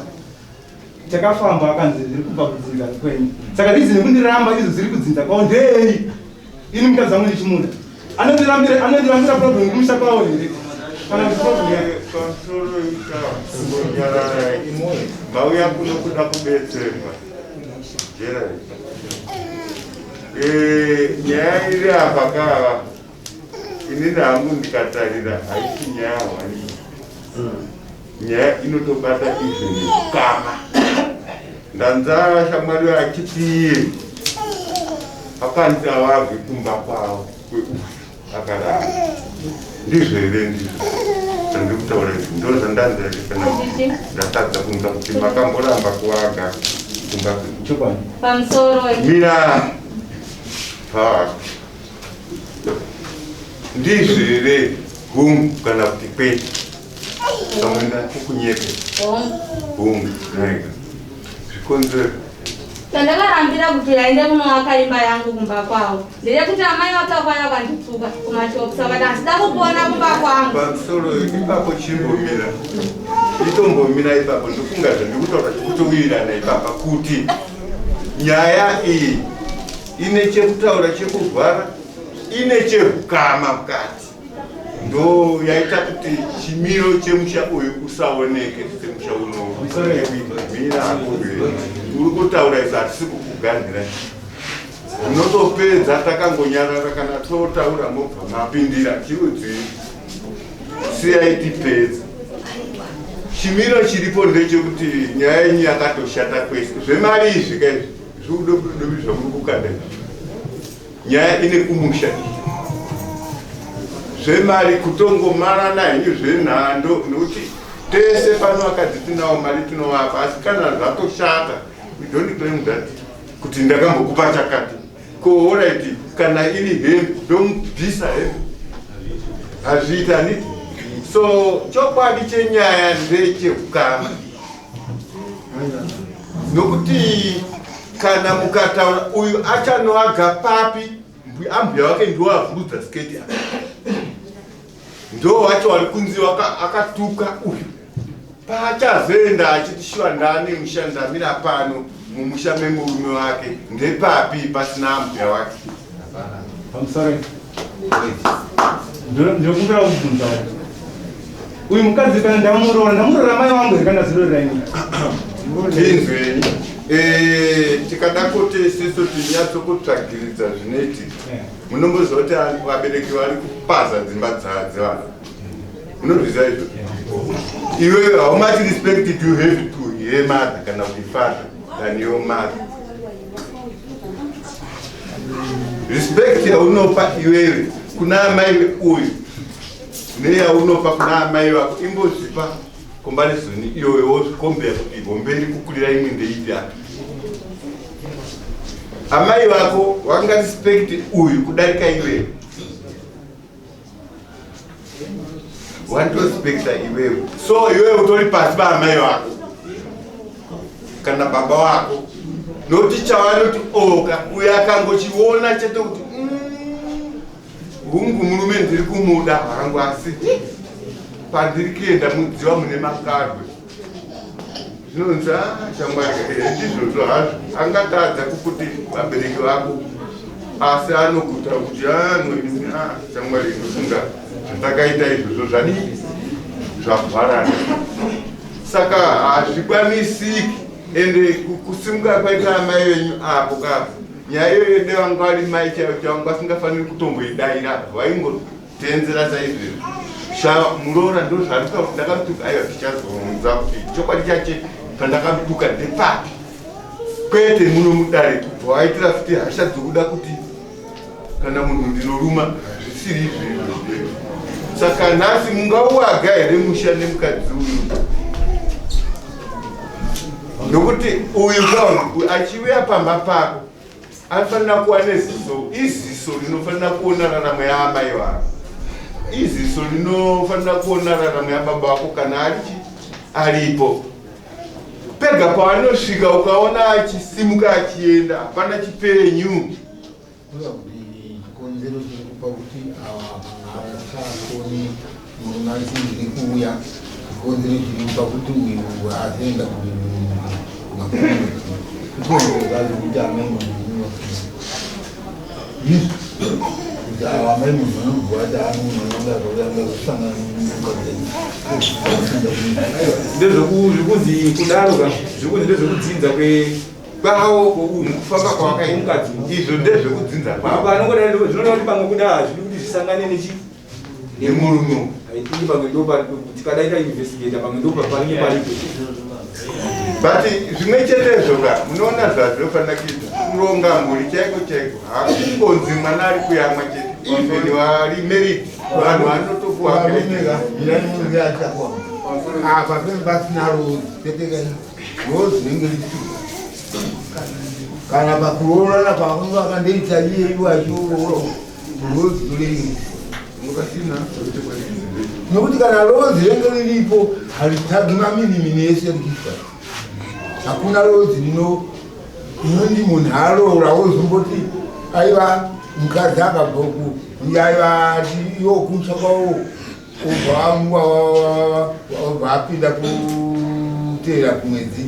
takafamba akanzi zviri kubva kudzinza kwenyu saka rizini kundiramba izvo zviri kudzinza kwao ndei ini mukadzi wangu ndichimuda anondirambira problem kumusha kwavo here kana kuti problem pamusoro kumbonyarara mauya kuno kuda kubetserwa jera nyaya iri apa kava inini hangu ndikatarira haisi nyaya hwani nyaya inotobata izveni kama ndanzara shamwari achitiye akanzi avabve kumba kwavo akarara ndizvo here ndizvo zvandiri kutaura izvi ndo zvandanzari kana ndatadza kunza kuti makamboramba kuvaga kumba chokwadi pamusoro mina ndizvere hungu kana kuti kwete kamwena kukunyepe hungu naiga zvikonzero tandakarambira kuti yaende kunovaka imba yangu kumba kwavo ndere kuti amai vatakwanya vakandituka kumashopu saka ndasida kukuona kumba kwangu pamusoro ipapo chimbomira itombomira ipapo ndofunga zvandikutaura chikutowirirana ipapa kuti nyaya iyi ine chekutaura chekurwara ine chehukama mukati ndo yaita kuti chimiro chemusha uyu usaoneke semusha unomira uri kutaura izvo hatisi kukugandira unotopedza takangonyarara kana totaura mobva mapindira chirudzii siyai tipedza chimiro chiripo ndechekuti nyaya yenyu yakatoshata kwese zvemari izvi kaizvi zviudobidobi zvamuri kukanda nyaya ine kumusha zvemari kutongomarana henyu zvenhando nokuti tese pano vakadzi tinawo mari tinovapa asi kana zvatoshata we don't claim that kuti ndakambokupa chakati ko alright kana iri hembe ndomubvisa hembe hazviitani so chokwadi chenyaya ndechehukama nokuti kana mukataura uyu achanoaga papi ambuya wake ndo avhurudza sketi ndo wacho wari kunzi akatuka uyu paachazoenda achiti shuwa ndane musha ndamira pano mumusha memurume wake ndepapi pasina ambuya wake pamusoro ndinokumbira kubvunza uyu mukadzi kana ndamurora mai wangu here kana zirorera nyika tinzweni tikada kuti siso tinyatsokutsvagiridza zvinoitika munomboziva kuti vabereki vari kupaza dzimba dzevana munozviziva izvo iwe how much respect do you have to your mother kana kuti father than your mother respect yaunopa iwewe kuna amai uyu neyaunopa kuna amai vako imbozvipa comparison iyowe wozvikombera kuti hombe ndikukurira imwe ndeita amai vako vangarespect uyu kudarika iwewe wantorespekta iwewe so iwewe utori pasi paamai vako kana baba wako noti chavanoti oka uyu akangochiona chete kuti hungu murume ndiri kumuda hangu asi pandiri kuenda mudziwa mune makadwe zvinonzi shamwari ndizvozvo hazvo angatadza kukuti vabereki vako asi anokuta kuti shamwari inofunga zvandakaita izvozvo zvadii zvavharana saka hazvikwanisiki ende kusimuka kwaita amai venyu apo kapo nyaya iyoyo devanga vari mai chaivo chavo vasingafaniri kutomboidaira vaingotenzera saizvezvo muroora ndo zvaruka ndakamutuka aiwa tichazounza kuti chokwadi chache pandakamutuka ndepapi kwete muno mudare kubva waitira futi hasha dzokuda kuti kana munhu ndinoruma zvisiri izvi saka nhasi mungauwaga here musha nemukadzi uyu nokuti uyu achiuya pamba pako anofanira kuva neziso iziso rinofanira kuona raramo yaamai vako iziso rinofanira kuona raramo yababa wako kana aripo pega paanosvika ukaona achisimuka achienda hapana chipenyu chikonzero chirikupa kuti haachakoni mununasi ndiri kuuya chikonzero chirikupa kuti uyu azoenda kumakuazokuti amai munhu kuti ava amai munhu anobvati anounaaaausangana ndezvekuzi kudaro zvekuzi ndezvekudzinza kwavo kufamba kwavakaita izvo ndezvekudzinza kwavo zvinoda kuti pamwe kuda zvidi kuti zvisangane nemurume haitiki pamwe tikadaita investigata pamwe ndopa panenge paripo but zvimwe chetezvo ka munoona zvazvinofanira kuita kuronga mhuri chaiko chaiko hakungonzi mwana ari kuyamwa chete even vari merid vanhu vanotopuwa apa pembasina rozi teteka rozi rinenge riti kana pakuroorana pakunge vakandeita iyeiwacho rozi torengi nokuti kana lodzi renge riripo haritagi maminimini ese rikifa hakuna lodzi inoti munhu aroora wozomboti aiva mukadzi akabvoku aiva ati iwo kutsva kwawo obva apinda kuteera kumwedzi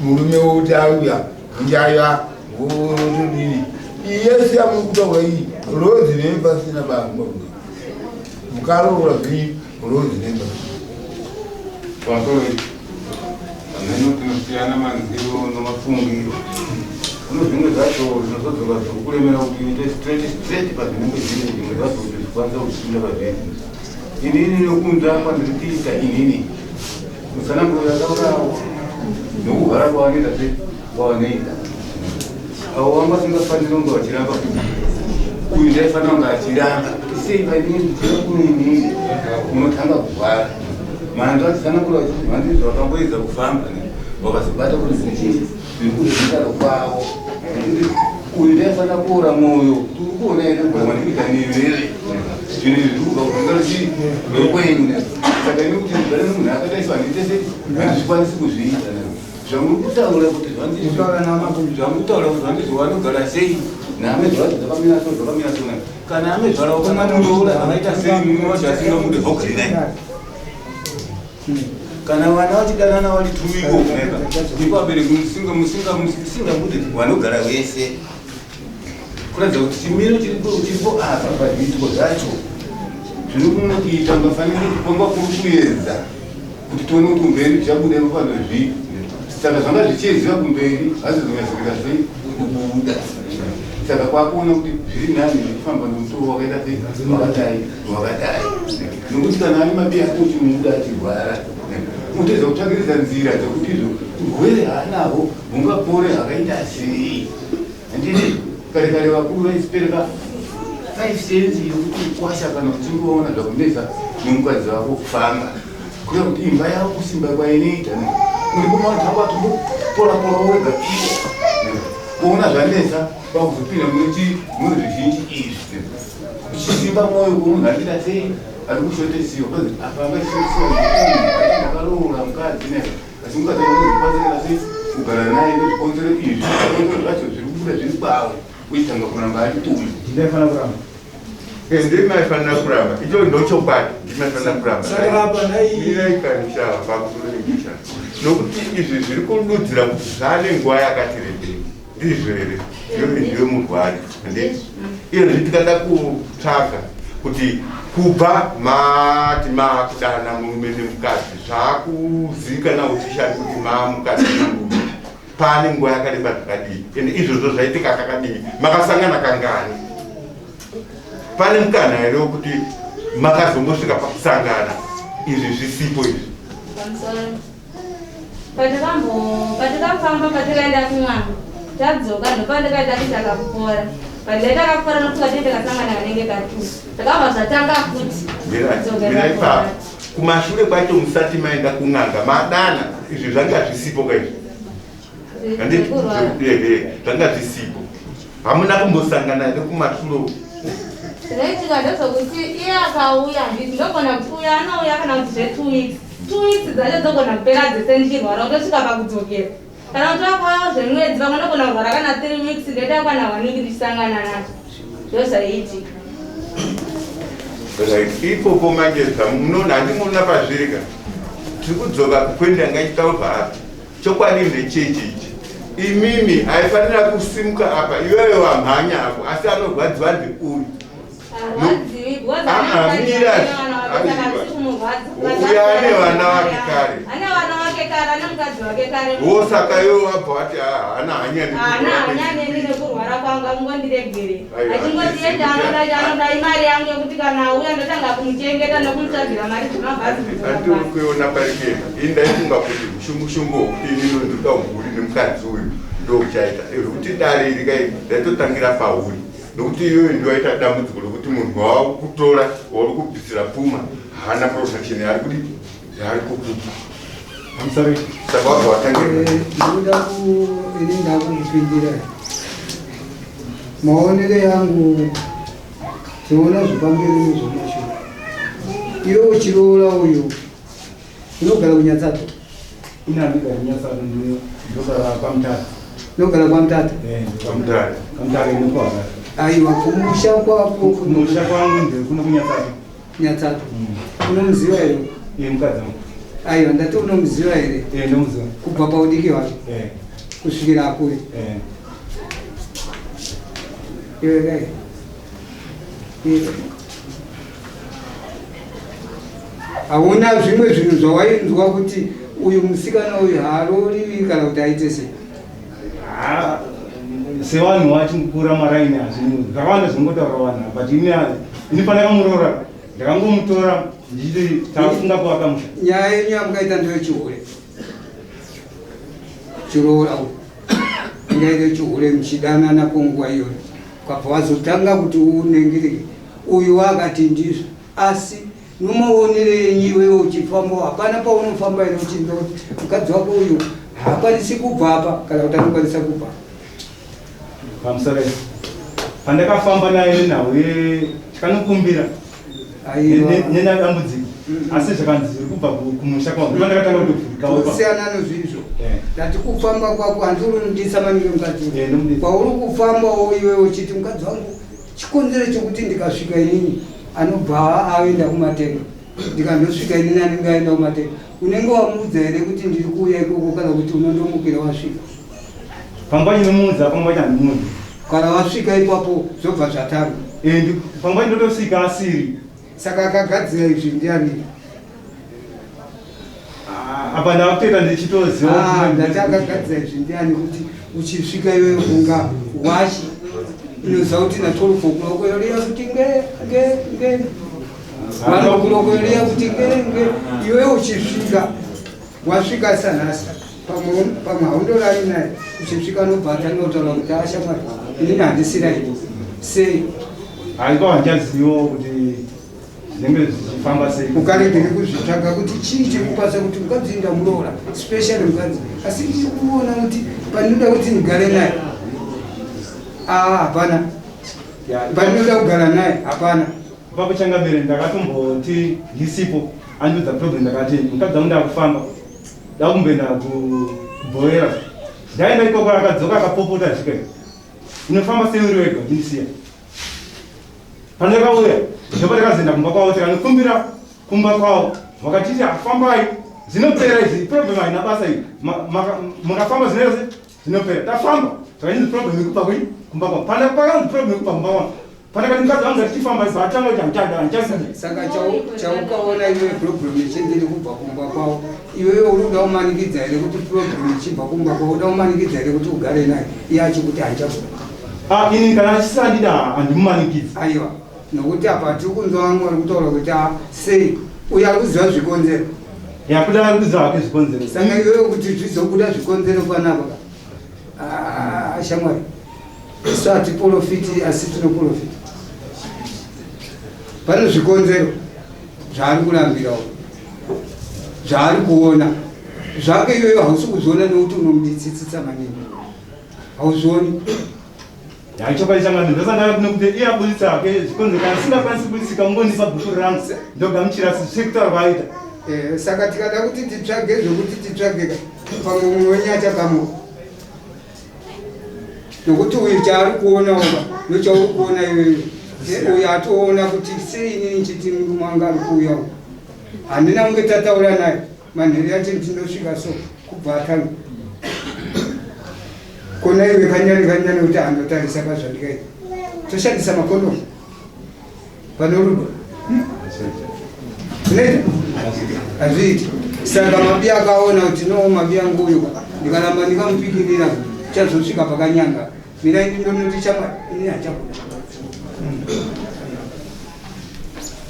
murume wouti auya njaiva otodini yese yamuri kutaura iyi lodzi nepasina bangwa mukaroora zvinyi lodzi nepasina ameno tinosiyana manziro nemafungiro kuno zvimwe zvacho zvinozodzoka zvokukuremera kuti uite straight pazvinenge zvine zvimwe zvacho kuti zvikwanisa kusinda pazviri inini nokunza kwandiri kuita inini musananguro yakaurawo nokugara kwavanoita kwavanoita avo vanga vasingafaniri kunge vachiramba uyu ndaifanira kunge achiramba sei painenge ndichira kunoinini unotanga kuvhara mhanzi vachisanangura vachimhanzidzo vakamboedza kufamba vakazobata kuti zvichii zviri kuzvikaro kwavo uyu ndaifanira kuora mwoyo kuti uri kuona ere kuramaniita nevere zvinhu izvi zviri kubva kuzvingarochii rokwenyu saka ine kuti mugare nemunhu akataiswa handitese handizvikwanisi kuzviita zvamuri kutaura kuti zvamutaura kuti zvandizvo vanogara sei nehame dzavadzo dzakamira so dzakamira sona kana hame dzvara ukangamuroora zvakaita sei munovachasinga muri hogarinai kana vana vachidanana vari tumiko kuneka ipabereki musingabudi vanogara vese kuratidza kuti chimiro chiripo apa pazviitiko zvacho zviri kunokuita ungafanira kupongwa kuri kuedza kuti tione kuti kumberi zvichabudepo panozvi saka zvanga zvichiziva kumberi hasi zvingasvikira sei kubuda saka kwakuona kuti zviri nani zvikufamba nomutoro wakaita sei wakadai nokuti kana ari mabi ako chimuda achirwara mutedza kutsvakiridza nzira dzekuti izvo urwere haanahwo hungapore hakaita sei handini kare kare vakuru vaisipereka 5 cents yokuti kwasha kana kuchingoona zvakunetsa nemukadzi wako kufamba kuya kuti imba yavo kusimba kwainoita muri kumautamba tombopora wega iwo kuona zvanetsa pakuzopinda muri zvizhinji izvi uchisimba mwoyo kumunhu andida sei ari kushotesiwa kazi apa angashotesiwa akaroora mukadzi asi mukadzi anozipatsirira sei kugara naye nezvikonzero izvi zvacho zviri kubuda zviri kwawo uitanga kuramba ari uyu ndaifanira kuramba ndimaifanira kuramba icho ndochokwadi ndimaifanira kuramba iraikanishaa pakutoremisha nokuti izvi zviri kududzira kuti zvane nguva yakati rebei ndizvo here ndiwe murwari iyezvi tikada kutsvaga kuti kubva mati makudana murume nemukadzi zvakuzivikana kuti shari kuti mamukadzi nemurume pane nguva yakareba zvakadii ende izvozvo zvaitika kakadii makasangana kangani pane mukana here wekuti makazombosvika pakusangana izvi zvisipo izvi patikafamba patikaenda kumwana tadzoka ndopandikaita titakapora pandaita kakupora nokuti tikasangana kanenge katu takabva zvatanga futi kumashure kwacho musati maenda kun'anga madana izvi zvanga zvisipo kaizvi zvanga zvisipo hamuna kumbosangana here kumashure zvinoitika ndezvokuti iye akauya handiti ndogona kuti uya anouya kana kuti zve2 weeks 2 weeks dzacho dzogona kupera dzese ndichirwara kutosvika pakudzokera kana kuti wakauya zvemwedzi vamwe ndogona kurwara kana 3 weeks ndoita kana 1 week ndichisangana nacho zvozvaiitika ipopo manje munoona handimuona pazvirika tiri kudzoka kukwendanga ichitaurwa apa chokwadi ndechechi imimi haifanira kusimuka apa iwewe wamhanya apo asi anorwadziwa ndiuri uya ane vana vake kare wosaka iwe wabva wati hana hanyani nekurwara kwangu amungondiregere achingoti anoda imari yangu yekuti kana auya ndotanga kumuchengeta nekumutsvagira mari dzemabhazi andiri kuiona parikena ini ndaifunga kuti mushungu wokuti inino ndirika mhuri nemukadzi uyu ndokuchaita rokuti dare iri kai ndaitotangira pauri nokuti iyoyo ndoaita dambudziko rokuti munhu wava kutora wauri kubvisira pfuma haana protection ari kuti zvaari kukupa saka wabva ndinoda inenda kuzvipindira maonero yangu tiona zvipamberi nezvemashure iwe uchiroora uyu unogara kunyatsato ina ndiga nyasa ndogara pamtata unogara kwamutata kamtata inokwara aiwa kumusha kwako kumusha kwangu ndio kuno kunyatsato nyatsato unomuziva here mukadzi wangu aiwa ndati unomuziva here ndomuziva kubva paudiki wake kusvikira akure iwe kai hauna zvimwe zvinhu zvawainzwa kuti uyu musikana uyu haarorivi kana kuti aite sei sevanhu vachikura maraini hazvinhu zvakawanda zvinongotaura vanhu but ini pandakamuroora ndakangomutora ndichiti tafunga kuakamusha nyaya yenyu yamukaita ndeyechihure chiroora ingaite chihure muchidanana kwenguva iyoyo kwabva wazotanga kuti unengirike uyu wakati ndizvo asi nomaonere enyu iwewe uchifamba hapana paunofamba ine uchindoti mukadzi wako uyu haakwanisi kubva apa kana kuti anokwanisa kubva pamusoro pandakafamba naye nenhau chikanokumbira nenadambudziko asi zvakanzi zviri kubva kumusha kwangu ndakatanga kutosiyana nozvizvo ndati kufamba kwako handiurinodisa maningi mukadzi kwauri kufambawo iwewe uchiti mukadzi wangu chikonzero chokuti ndikasvika inini anobva aenda kumatenga ndikandosvika inini anenge aenda kumatenga unenge wamuudza here kuti ndiri kuuya ikoko kana kuti unondomukira wasvika pangwani nomuudza pangwani handimuudzi kana wasvika ipapo zvobva zvatanga pangwani ndotosvika asiri saka akagadzira izvi ndiani apa ndakutoita ndichitoziva ndati akagadzira izvi ndiani kuti uchisvika iwewe kunga wachi inoziva kuti natolofokulokoyoleya kuti nge vanokulokoyoleya kuti nge iwe uchisvika wasvika sanhasi pamwe haundorari naye uchisvika nobva atanotaura kuti ashamwari inini handisiraii sei haiva handichazivo kuti zvinenge zvichifamba sei ukaregere kuzvitsvaga kuti chii chiri kupasa kuti mukadzi ndamuroora special mukadzi asi ndiri kuona kuti pandinoda kuti ndigare naye hapana pandinoda kugara naye hapana ipapo changabere ndakatomboti ndisipo andiudza problem ndakati mukadzi wangu ndakufamba ndakumboenda kubhoera ndaenda ikoko akadzoka akapopota zvika unofamba sei uri wega ndisiya pandakauya ndopa takazoenda kumba kwavo tikanokumbira kumba kwavo vakatiti afambai zvinopera izvi problem haina basa iyi mukafamba zvinezve zvinopera tafamba zvakachinzi problem ikupa kui kumba kwavo pakanzi problem ikupa kumba kwavo pandakati mukadzi wangu zatichifamba izvi atanga kuti saka chaukaona iwe problem ichindiri kubva kumba kwavo iwewe unoda kumanikidza here kuti problem ichibva kumba kwavo uda kumanikidza here kuti ugare naye iye achikuti handichakuda ini kana achisandida handimumanikidzi aiwa nokuti apa tiri kunzwa vamwe vari kutaura kuti sei uyo ari kuziva zvikonzero yakuda ari kuziva hake zvikonzero saka iwewe kuti zvizobuda zvikonzero panapa shamwari isu hatiprofiti asi tinoprofita pane zvikonzero zvaari kurambirawo zvaari kuona zvake iwewe hausi kuzviona nokuti unomuditsitsitsa maningi hauzvioni yachokwadi changani ndosandava nekuti iye abuditsa hake zvikonzero kana singakwanisi kubuditsika ungonipa bhuku rangu ndogamuchira sekutaura kwaita saka tikada kuti titsvage zvokuti titsvageka pamwe mumwe wenyu achakamuka nokuti uyu chaari kuona oba nochauri kuona iwewe uyu atoona kuti sei inini chiti murume wanga ari kuuyawo handina kunge tataura naye manheri yacho ndindosvika so kubva atanga kona iwe kanyari kuti handotarisa pazvandikaita toshandisa makondomu pane rudo zvinoita hazviiti saka mabi akaona kuti no mabi angu uyu ndikaramba ndikamupikirira chazosvika pakanyanga mina ndinoti chamwari ini hachakuda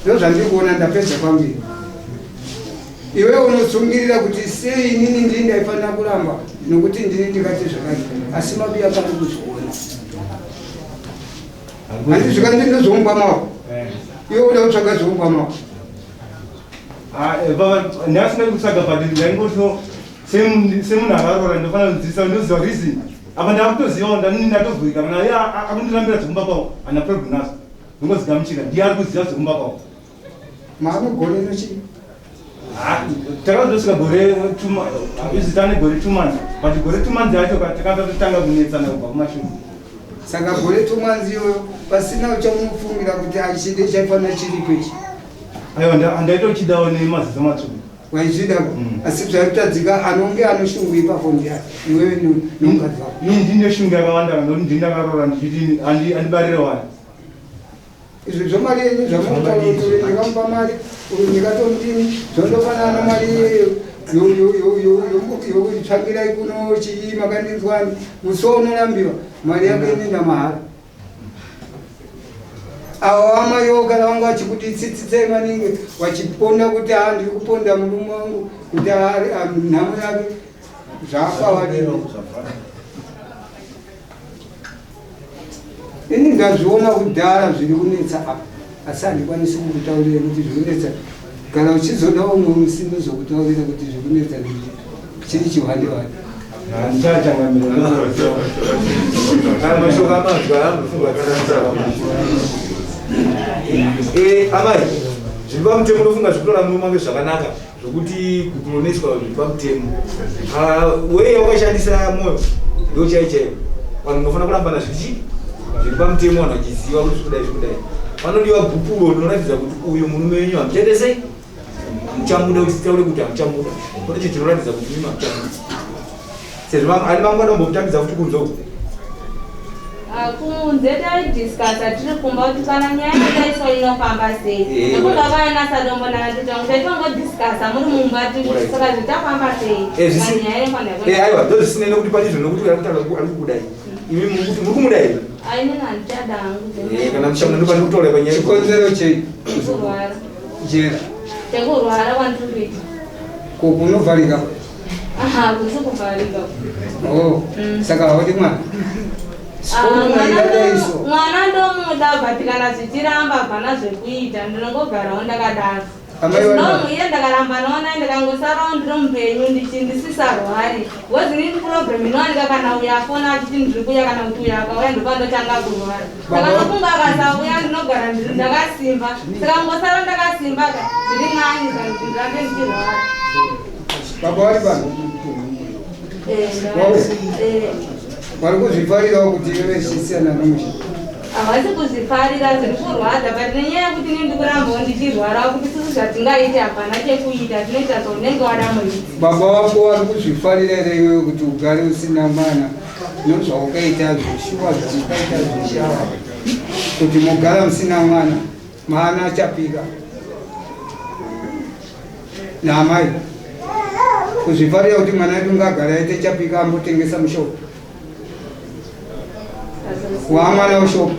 ndo zvandiri kuona ndapedza kwambiri iwe unotsungirira kuti sei inini ndiri ndaifanira kuramba nokuti ndini ndikati zvakati asi mabi akari kuzviona handi zvika ndinozvoumba mawo iwe uda kutsvaga zvoumba mawo ndasingadi kutsvaga but ndaingoto semunhu akaroora ndofanira kudzidzisa ndoziva reason apa ndakutozivawo ndatobvurika kana iye akundirambira zvekumba kwavo hana problem nazo ndingozigamuchira ndiye ari kuziva zvekumba kwavo maanogore nochii takazosvika gore izitane gore 2 months but gore 2 months yacho takanga totanga kunetsana kubva kumashure saka gore 2 months iyoyo pasina uchamufungira kuti achide chaifanira chiripo ichi aiwa handaitochidawo nemaziso matsvuku waizvidako asi zvaitadzika anonge anoshungu ipapo ndiani iwewe nomukadzi wako ndine shungu yakawanda nokuti ndindakarora ndichiti andibarire wani izvi zvomari yenyu zvamunotaurandikamupa mari uyu ndikatomutini zvondofanana mari yokutsvakirai kuno chii makandinzwani muso unorambiwa mari yako inenda mahara avo vamaiwo kana vanga vachikuti tsitsitsei maningi vachiponda kuti ndiri kuponda murume wangu kuti nhamo yake zvakavadino ini ndazviona kudhara zviri kunetsa apa asi handikwanisi kukutaurira kuti zviri kunetsa kana uchizoda umwe musindo zokutaurira kuti zviri kunetsa chiri chiwandewande amai zviri pamutemo unofunga zvikutora murume wange zvakanaka zvokuti kukuroneswa zviri pamutemo weye wakashandisa mwoyo ndo chaichaiwo vanhu unofanira kurambana zviri pamutemo vanhu vachiziva kuti zvikudai zvikudai panodiwa bhupuro rinoratidza kuti uyu murume wenyu hamuchendesei hamuchamuda kuti titaure kuti hamuchamuda konecho chinoratidza kuti mimi hamuchamuda sezvo ani vangu vanombokutambidza kuti kunzou kunze taidiscasa tiri kumba kuti kana nyaya yataiso inofamba sei nekuti vakainasa dombonana titangu taitongodiscasa muri mumba saka zvitafamba sei nyaya aiwa ndo zvisinei nekuti panizvo nokuti ari kukudai imi muri kumudai ainini handichada hangu kana muchamuda ndopani kutaura panyaya chikonzero chei kurwara jera tekurwara kwandiri kuita kunovharika kusi kuvharika saka haudi mwana mwana ndomuda but kana zvichiramba bvana zvekuita ndinongogarawo ndakadaro nomuiye ndakaramba noona ndikangosarawo ndiri mupenyu ndisisarwari wezini problem inowanika kana uyo afona achiti ndiri kuya kana kuti uyo akauya ndopandotanga kurwara saka nokunga akasauya ndinogara ndiri ndakasimba saka ngosara ndakasimba zviri mwanyisa kuti ndirambe ndichirwara baba vari vanhu vari kuzvifarirawo kuti ive zvisiyana nomusha havasi kuzvifarira zviri kurwadza but nenyaya yekuti nini ndikurambawo ndichirwarawo kuti sisu zvatingaiti hapana chekuita tinoita zvaunenge wada muiti baba vako vari kuzvifarira here iwewe kuti ugare usina mwana nozvaukaita zvishuwa zvamukaita zvishawa kuti mugara musina mwana mwana achapika naamai kuzvifarira kuti mwana wedu ngagara aite chapika ambotengesa mushopu wamwana weshopu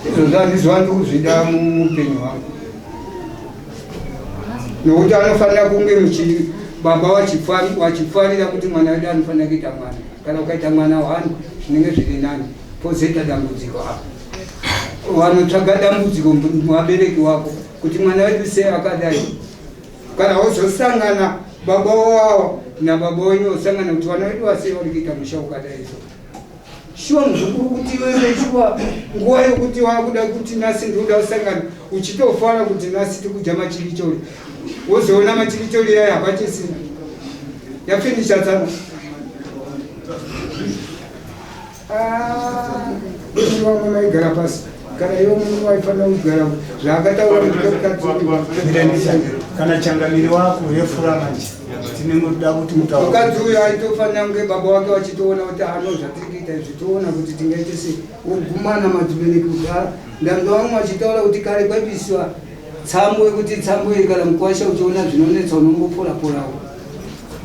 izvo zvandizwa ndikuzvida muupenyu hwangu nokuti anofanira kunge baba wachifarira kuti mwana wedu anofanira kuita mwana kana ukaita mwana wani zvinenge zviri nani pozoita dambudziko apa wanotsvaga dambudziko muvabereki wako kuti mwana wedu sei akadai kana wozosangana baba wawa nababa wenyu osangana kuti vana vedu vasei vari kuita musha ukadaiso shuwa muzukuru kuti iwewe shuwa nguva yokuti wakuda kuti nasi ndinoda kusangana uchitofara kuti nasi tikudya machirichori wozoona machirichori yayo hapachisina yafinisha tsana vamwe maigara pasi kana iwo munhu waifanira kugara zvaakataura kana changamiri wako yefura manje tinengoda kuti mukadzi uyo aitofanira kunge baba wake wachitoona kuti ano zvatiri kuita izvi toona kuti tingaite sei wogumana madzibereki kudhara ndambo vamwe vachitaura kuti kare kwaibisiwa tsambo yekuti tsambo iyi kana mukwasha uchiona zvinonetsa unongopora-porawo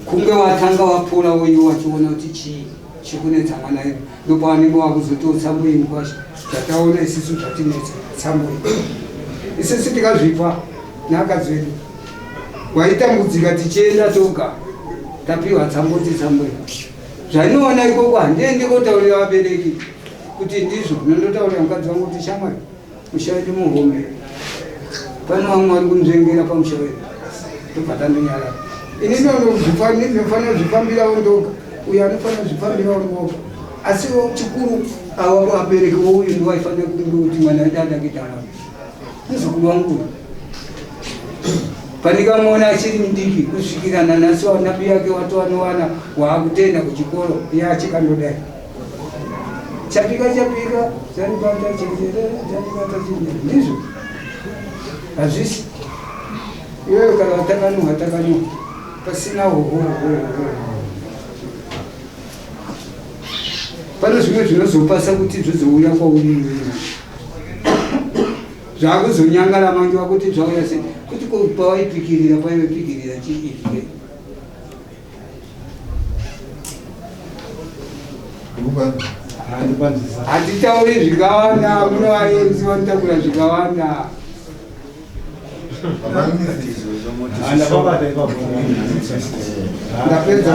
kunge watanga waporawo iwo wachiona kuti chii chikunetsa mwana yedu ndopavanenge wakuzotiwo tsambo iyi mukwasha zvataona isisu zvatinetsa tsambo iyi isisi tikazvipa neakadzi vedu waitambudzika tichienda toga tapiwa tsamboti tsambo iyi zvainoona ikoko handiendi kotaurira vabereki kuti ndizvo nondotaurira mukadzi wangu kuti shamwari musha wedu muhombe pano vamwe vari kunzvengera pamusha wedu tobvatandonyarara ini ndinofanira kuzvifambirawo ndoga uyo anofanira kuzvifambirawo ndoga asi chikuru ava vabereki vouyu ndiwaifanira kunge kuti mwana wedu adakuita mwana muzukuru wangu pandikamona achiri mudiki kusvikira nanhasi nabi yake watu vanowana waakutenda kuchikoro yachikandodai chapika chanibata chingere ndizvo hazvisi iwewe kana watakanuha pasina pane zvimwe zvinozopasa kuti zvozouya kwauri zvakuzonyangara mange wakuti zvauya sei kuti pawaipikirira paiwepikirira chiifike hatitauri zvikawanda munovaenzi vanotakura zvikawanda ndapedza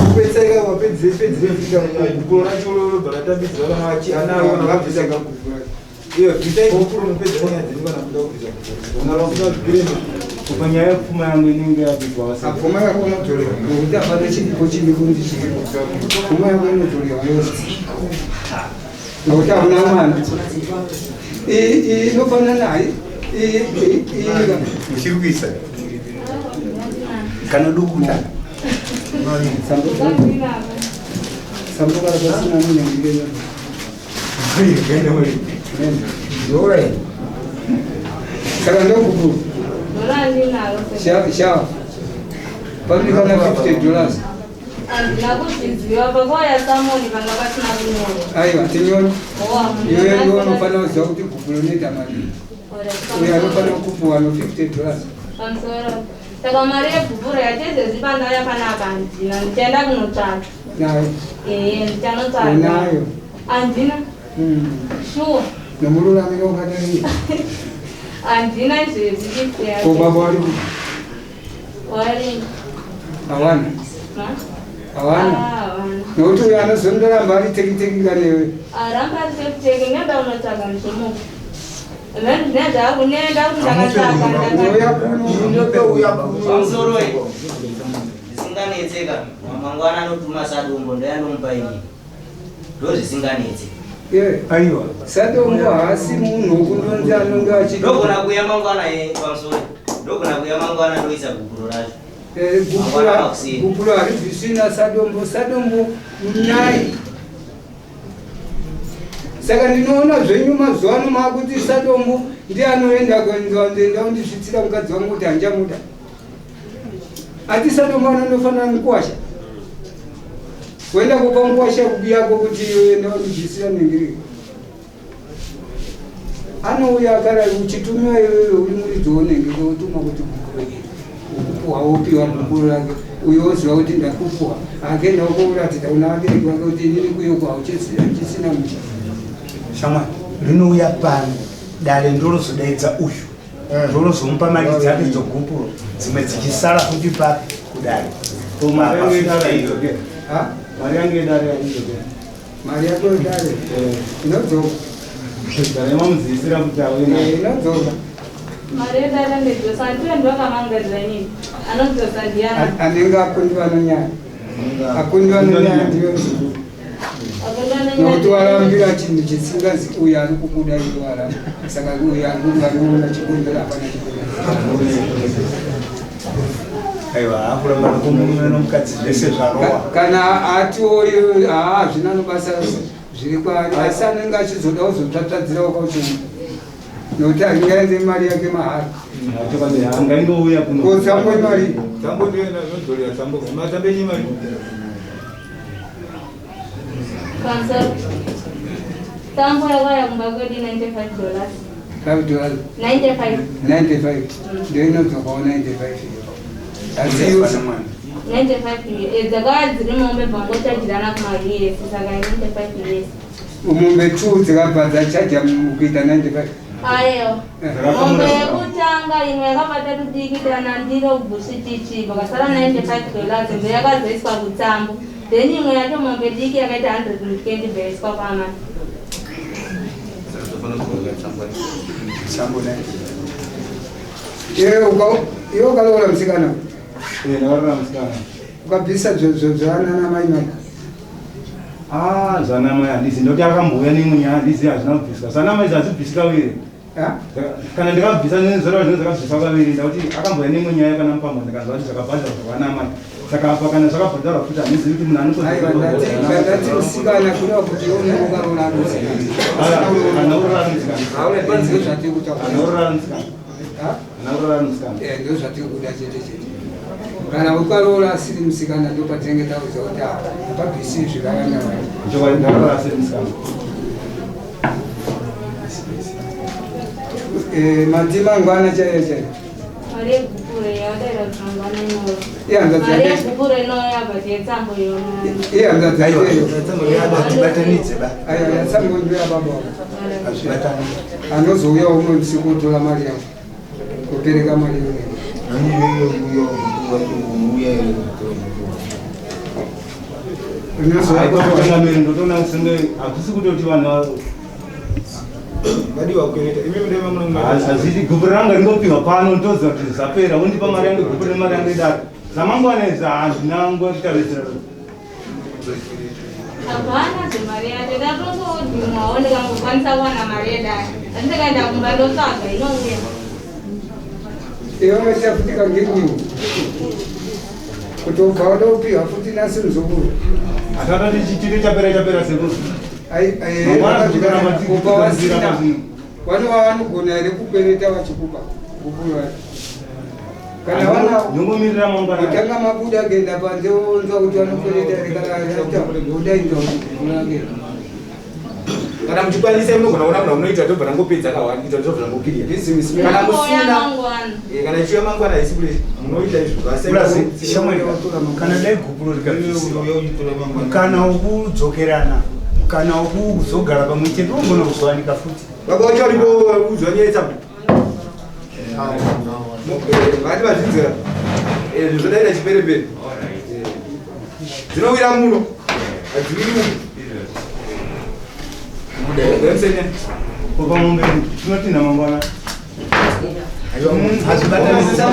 kupedzeka wapedzire fika mugukuro racho baratambidzwa kamachi anayo nakabvisa kakuvura iyo bvisai gukuro mupedza nyaya dziri kana kuda kubvisa unarafuna zvipirema kupanya yapfuma yangu inenge yapigwa apfuma yako inotolewa nokuti apana chidipo chidiko ndichiripo pfuma yako inotolewa yose nokuti hamuna mwana inofana naye muchiri kuisa kanodukuta sambuka pasina munengireno saka ndokukuru shawa pamikana $50 handina kuzviziva pakauya samoni panga pasina kunyoro aiwa tinyoni iwe ndionofanira kuziva kuti guguro nedhamadii uyo anofanira kupuwa no $50 pamusoro saka mari yebhubhuro yatezezi pandauya panapa handina ndichaenda kunotsvaka nayo ndichanotsvaka nayo handina sure nomuluramiro wakadai handina izvezvi kobaba wari wari hawana hawana nokuti uyo anozondoramba ari tekitekika newe aramba ari tekiteki nenda unotsvaka ndizomuka ndinezva kunenda kuti ndakatsapamusoro zvisinganetseka mangwana anotuma sadombo ndoyanomupa inini ndo zvisinganetseka aiwa sadombo haasi munhu wokundonzi anonge achidogona kuya mangwana pamusoro ndogona kuya mangwana ndoisa gukuro racho gukuro haribvisina sadombo nyai saka ndinoona zvenyu mazuva ano makuti sadombo ndianoenda kwenzaondenda undisvitsira mukadzi wangu kuti hanjamuda ati sadombo anondofanira mukuwasha kuenda kupa mukuwasha kubiyako kuti enda undibvisira nengiriko anouya akara uchitumiwa iwewe uri muridzi wonenge kutuma kuti gukuro ukupuwa wopiwa gukuro rake uyo woziva kuti ndakupuwa akenda ukouratidza una abereki wake kuti ndiri kuyokwa uchisina mucha shamwari rinouya pano dare ndorozodaidza uyu ndorozomupa mari dzake dzogupuro dzimwe dzichisara kuti papi kudare mari yange dare mari yako dare inodzoka dare mamudzivisira kuti inodzoka mari yedare ndedzosa handiyendwa kamangarira inini anodzosa ndiana anenge akundiwa nonyaya akundiwa nonyaya ndiyo nokuti warambira chinhu chisingazi uyo ari kubuda iyo waramba saka uyo anoona chikumbira hapana aiwa akuramba nokumumwe nomukadzi zvese zvarowa kana ati oyo zvina nobasa zviri kwaari asi anenge achizoda kuzotsvatsvadzira wakauchoma nokuti haringaenze mari yake mahara kosambo imari Sponsor. Tambo yakaya kumbagodi $95. $95. 95. Ndio inodzokawo 95. Asiyo 95. Dzakaya dziri mombe pangochajirana kumaviri saka 95 years. Mombe 2 dzikabva dzachaja kuita 95. Ayo. Mombe yekutanga imwe yakabata tudikidana ndiro bhusitichi pakasara $95 imwe yakazoiswa kutsambo. Then imwe yacho mombe diki yakaita 120 bhaiswa pama. Iwe ukalora musikana? Ndakarora musikana. Ukabvisa zvoana namai mai? Zanama handisi ndokuti akamboya nemunya handisi hazvina kubvisika. Zanama izvi hadzibvisi kaviri. Kana ndikabvisa nezora zvinenge zvakabvisa kaviri ndakuti akamboya nemunya yayo kana mupambo ndikanzwa kuti zvakabhadharwa zvakanama. Saka apa kana zvakabhadharwa futi handizivi kuti munhu anomusikana kuda kuti unokarona ndo zvatiri kuda chete chete. Kana ukaroora asiri musikana ndo patinenge tauza kuti hapabvisi zvikanyanya. Matima ngwana chaiyo chaiyo. Mari yegupure yadaira kuti mangwana inoro. Mari yegupure inoya but yetsambo yona. Hanzadza iyeyo. Batanidze ba. Yatsambo ndo yababa. Anozouya umwe usiku kutora mari yangu. Kupereka mari yangu. ndotoona kusunge hakusi kutoti vanhu hazviti gupu ranga ringopiwa pano ndoziva kuti zvapera wondipa mari yangu gupu remari yangu idaro zamangwana idzi hazvina ngokutarisira hapana zvemari yacho ndatongodhimwawo ndikangokwanisa kuwana mari yedare andikaenda kumba ndotsvaga inouya iwe chafutika ngenyiwo kuti ubva wadopiwa futi nasi muzukuru atata tichitiri chapera sekuzi ubva wasina vanova vanogona here kukwereta vachikupa gupuru vacho kana vanongomirira mangwana utanga mabuda kuenda panze onzwa kuti vanokwereta here kana udaindaunake kana muchikwanisa munogona kuona kuna munoita tobva nangopedza kawanikita tobva nangopirira kana musina kana chiya mangwana haisi kule munoita izvo kana dai gupuro rikabviswa kana ukudzokerana kana ukuzogara pamwe chete unogona kuzowanika futi baba wacho alipo uzonyetsa vati vazvidzira zvodaita chiperepere dzinowira muno hadziviri pamombe tinotinha mangwana hazvibatanisa